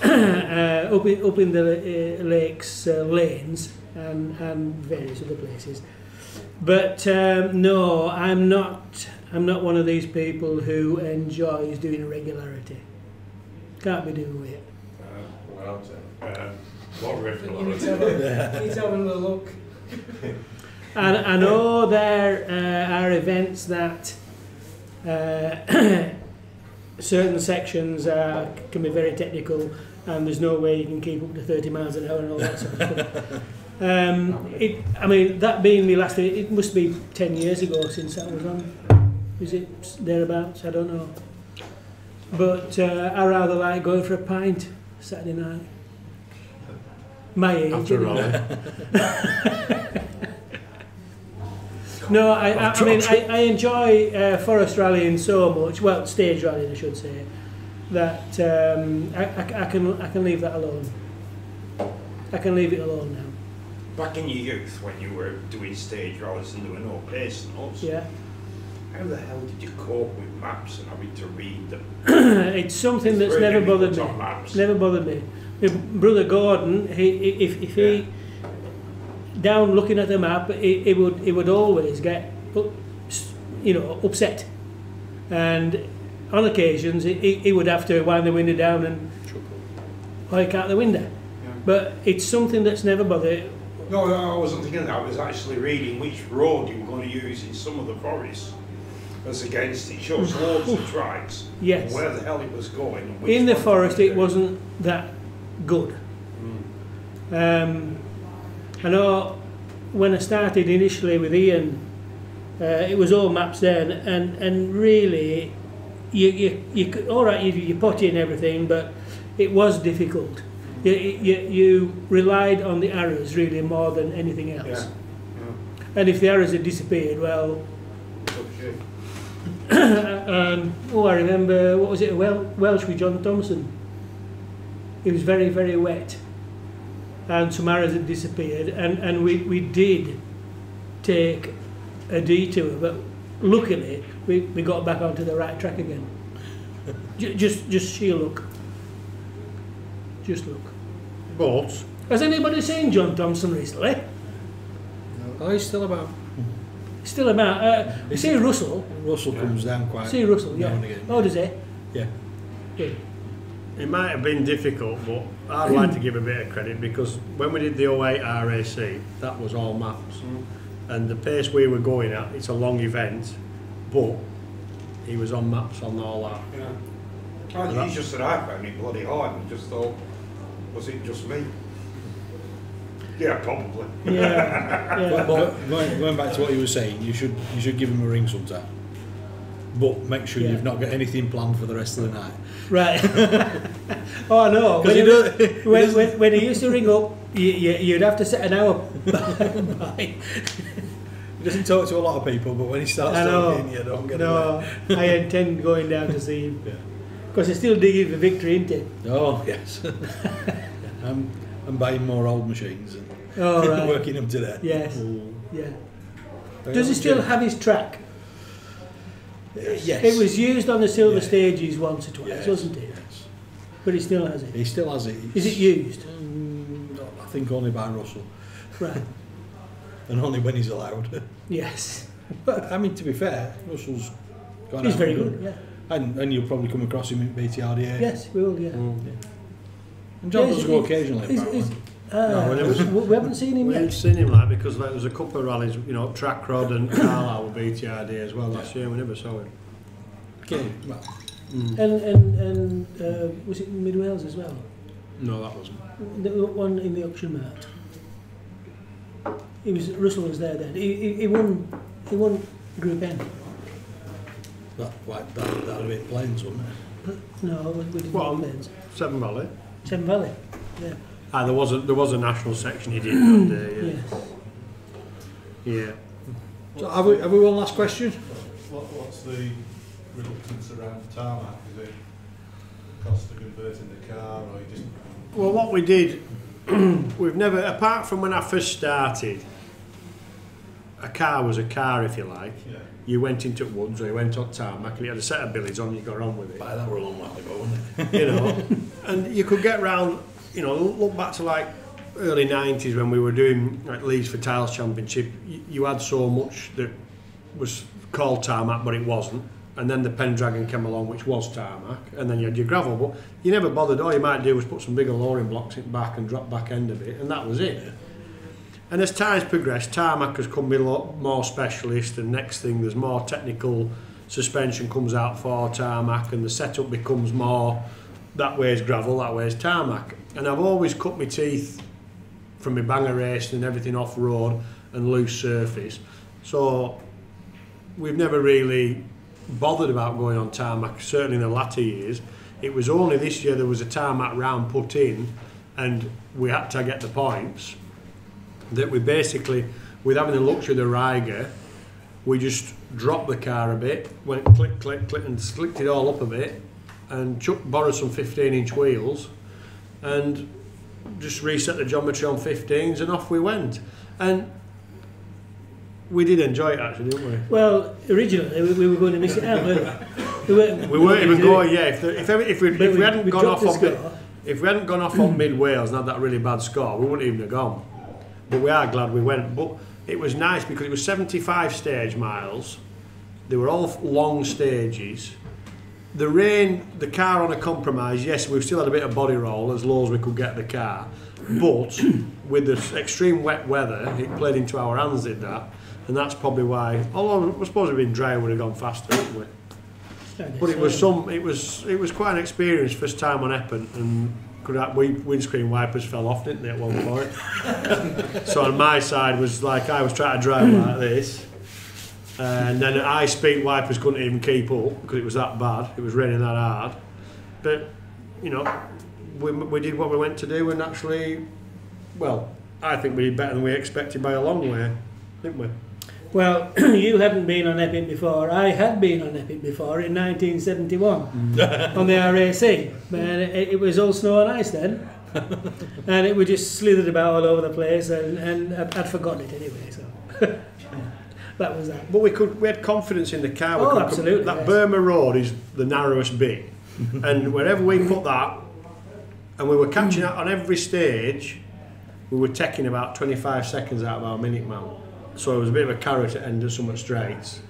Up in the lakes, lanes, and various other places. But no, I'm not one of these people who enjoys doing irregularity. Can't be doing with it. What You need to have a little look. And I know there are events that certain sections can be very technical, and there's no way you can keep up to 30 miles an hour and all that sort of stuff. I mean, that being my last, it must be 10 years ago since that was on. Is it thereabouts? I don't know. But I rather like going for a pint Saturday night. My age. After all. No, I mean, I enjoy forest rallying so much, well, stage rallying I should say, that I can leave that alone. I can leave it alone now. Back in your youth, when you were doing stage rallies and there were no pace notes, yeah. How the hell did you cope with maps and having to read them? It's something that's never bothered me. Never bothered me. My brother Gordon, if he down looking at the map, he would always get, you know, upset, and on occasions he would have to wind the window down and hike out the window. Yeah. But it's something that's never bothered. No, I wasn't thinking that. I was actually reading which road you were going to use in some of the forests. As against it shows loads of tracks. Yes. Where the hell it was going. And in the forest, it wasn't that good. I know when I started initially with Ian, it was all maps then, and really, you all right, you put in everything, but it was difficult. You relied on the arrows really more than anything else. Yeah. Yeah. And if the arrows had disappeared, well. I remember, what was it, Welsh with John Thompson. It was very, very wet, and some arrows had disappeared, and we did take a detour, but luckily we got back onto the right track again. Just sheer luck. Just look. But Has anybody seen John Thompson recently? Oh, he's still about. Still about. You see Russell. Russell comes down quite. See Russell, now yeah. and again. Oh, does he? Yeah. Yeah. It might have been difficult, but I'd like to give a bit of credit because when we did the 08 RAC, that was all maps. And the pace we were going at, it's a long event, but he was on maps on all that. Yeah. He's just said I found it bloody hard and just thought, was it just me? Yeah, probably. Yeah. But going back to what you were saying, you should give him a ring sometime. But make sure you've not got anything planned for the rest of the night. Right. Oh no. When he used to ring up, you'd have to set an hour by. He doesn't talk to a lot of people, but when he starts talking, you don't get No, I intend going down to see him. Because he's still digging for victory, isn't he? Oh, yes. I'm buying more old machines and right. working them to death. Yes. Ooh. Yeah. Does he still have his track? Yes. It was used on the silver stages once or twice, wasn't it? Yes. But he still has it. He still has it. Is it used? I think only by Russell. Right. And only when he's allowed. Yes. But I mean, to be fair, Russell's gone He's out very and good, yeah. And you'll probably come across him at BTRDA. Yes, we will, yeah. And John does go occasionally. We haven't seen him We yet. haven't seen him because there was a couple of rallies, Track Rod and Carlisle with BTRD as well last year. We never saw him. Okay, well. And was it in Mid Wales as well? No, that wasn't. The one in the auction mart. Russell was there then. He won Group N. That'd have been Plains, wouldn't it? No, we didn't Well, win Plains. Severn Valley. Severn Valley. Yeah. There was a national section he did that day. Yeah. Yes. Yeah. So have we one last question? What's the reluctance around tarmac? Is it cost of converting the car, or you just? Well, what we did, we've never, apart from when I first started, a car was a car, if you like. Yeah. You went into woods or you went on tarmac and you had a set of billies on, you got on with it. But that were a long while ago, wasn't it? And you could get round, look back to like early 90s when we were doing like Leeds for Tiles Championship, you had so much that was called tarmac but it wasn't, and then the Pendragon came along which was tarmac, and then you had your gravel, but you never bothered. All you might do was put some bigger lowering blocks in back and drop back end of it, and that was it. And as time's progressed, tarmac has come with a lot more specialist, and next thing there's more technical suspension comes out for tarmac, and the setup becomes more that way's gravel, that way's tarmac. And I've always cut my teeth from my banger racing and everything off road and loose surface, so we've never really bothered about going on tarmac, certainly in the latter years. It was only this year there was a tarmac round put in and we had to get the points that we basically, with having the luxury of the Riga, we just dropped the car a bit, went click, click, click and slicked it all up a bit, and borrowed some 15-inch wheels and just reset the geometry on 15s and off we went. And we did enjoy it actually, didn't we? Well, originally we were going to miss it out, weren't we? We weren't even going, yeah. If we hadn't gone off on score. If we hadn't gone off on mid Wales and had that really bad score, we wouldn't even have gone. But we are glad we went. But it was nice because it was 75 stage miles. They were all long stages. The rain, the car on a compromise, yes, we've still had a bit of body roll as low as we could get the car. But with the extreme wet weather, it played into our hands, did that. And that's probably why, although I suppose it had been dry, we would have gone faster, wouldn't we? But it was quite an experience, first time on Epping, and windscreen wipers fell off, didn't they, at one point? So on my side was like I was trying to drive like this, and then high speed wipers couldn't even keep up because it was that bad. It was raining that hard. But we did what we went to do, and actually, well, I think we did better than we expected by a long way, didn't we? Well, you hadn't been on Epic before. I had been on Epic before in 1971 on the RAC. And it was all snow and ice then. And it was just slithered about all over the place, and I'd forgotten it anyway. So that was that. But we had confidence in the car. Oh, absolutely. That yes. Burma Road is the narrowest bit. And wherever we put that, and we were catching out on every stage, we were taking about 25 seconds out of our minute man. so it was a bit of a carrot at end of some straights.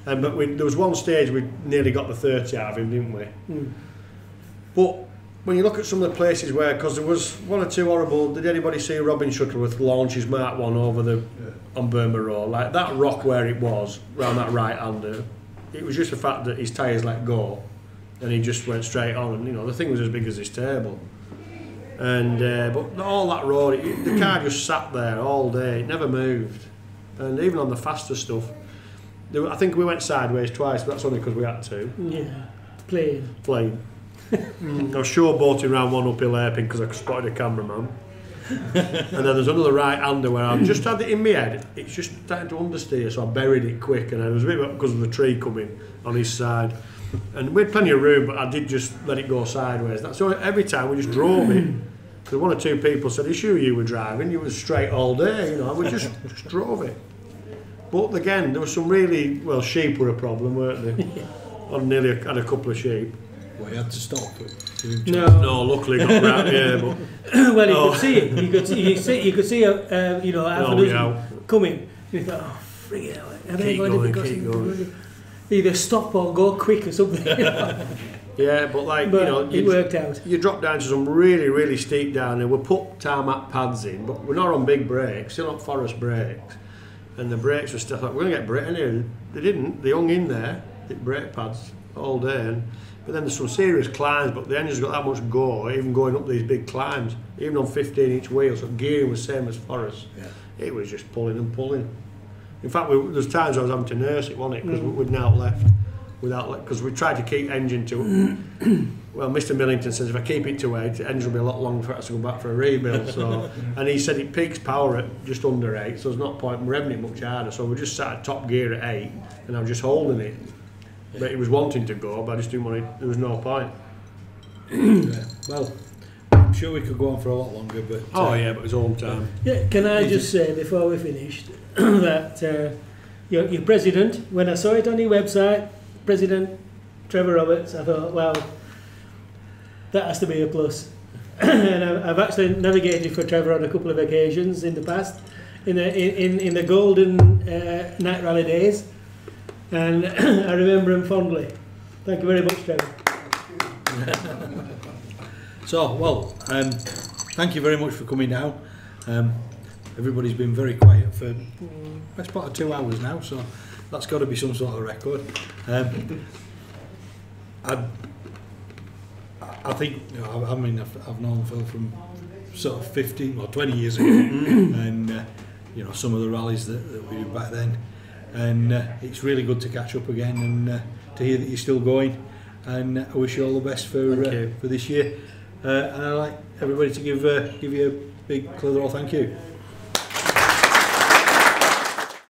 But there was one stage we nearly got the 30 out of him, didn't we? But when you look at some of the places where, because there was one or two horrible, did anybody see Robin Shuttleworth launch his Mark 1 over on Burma Road? Like that rock where it was, round that right-hander, it was just the fact that his tyres let go and he just went straight on, and the thing was as big as this table. And but all that road, the car just sat there all day, it never moved. And even on the faster stuff, I think we went sideways twice, but that's only because we had to. Yeah, plain. I was showboating around one uphill hairpin because I spotted a cameraman. And then there's another right-hander where I just had it in my head, it's just starting to understeer, so I buried it quick, and I was a bit because of the tree coming on his side. And we had plenty of room, but I did just let it go sideways. So every time we just drove it. Because one or two people said, "Are you sure you were driving? You were straight all day, We just drove it." But again, there was some really, sheep were a problem, weren't they? I nearly had a couple of sheep. Well, you had to stop it. No, luckily not right, yeah, but... Well, you could see it. You could see half a dozen coming. You thought, oh, freaking hell. Keep going. Either stop or go quick or something. Yeah, but it worked out. You drop down to some really, really steep down there. We put tarmac pads in, but we're not on big brakes, still on forest brakes. And the brakes were still like, we're going to get brake in here. They didn't, they hung in there, the brake pads, all day. But then there's some serious climbs, but the engine's got that much go, even going up these big climbs, even on 15-inch wheels, so gearing was the same as forest. Yeah. It was just pulling and pulling. In fact, there's times I was having to nurse it, wasn't it? Because we'd now left. Because we tried to keep engine to, well, Mr. Millington says if I keep it to 8, the engine will be a lot longer for us to go back for a rebuild. So, and he said it peaks power at just under 8, so there's not point in revving it much harder. So we just sat at top gear at 8, and I was just holding it. But it was wanting to go, but I just didn't want it. There was no point. Yeah. Well, I'm sure we could go on for a lot longer, but but it was home time. Yeah, can I just say before we finished that your president, when I saw it on your website, President Trevor Roberts, I thought, well, that has to be a plus. And I've actually navigated for Trevor on a couple of occasions in the past, in the golden night rally days, and I remember him fondly. Thank you very much, Trevor. So, well, thank you very much for coming down. Everybody's been very quiet for best part of 2 hours now, so that's got to be some sort of record. I think, I've known Phil from sort of 15 or 20 years ago, and some of the rallies that we did back then, and it's really good to catch up again and to hear that you're still going, and I wish you all the best for this year, and I'd like everybody to give you a big Clitheroe thank you.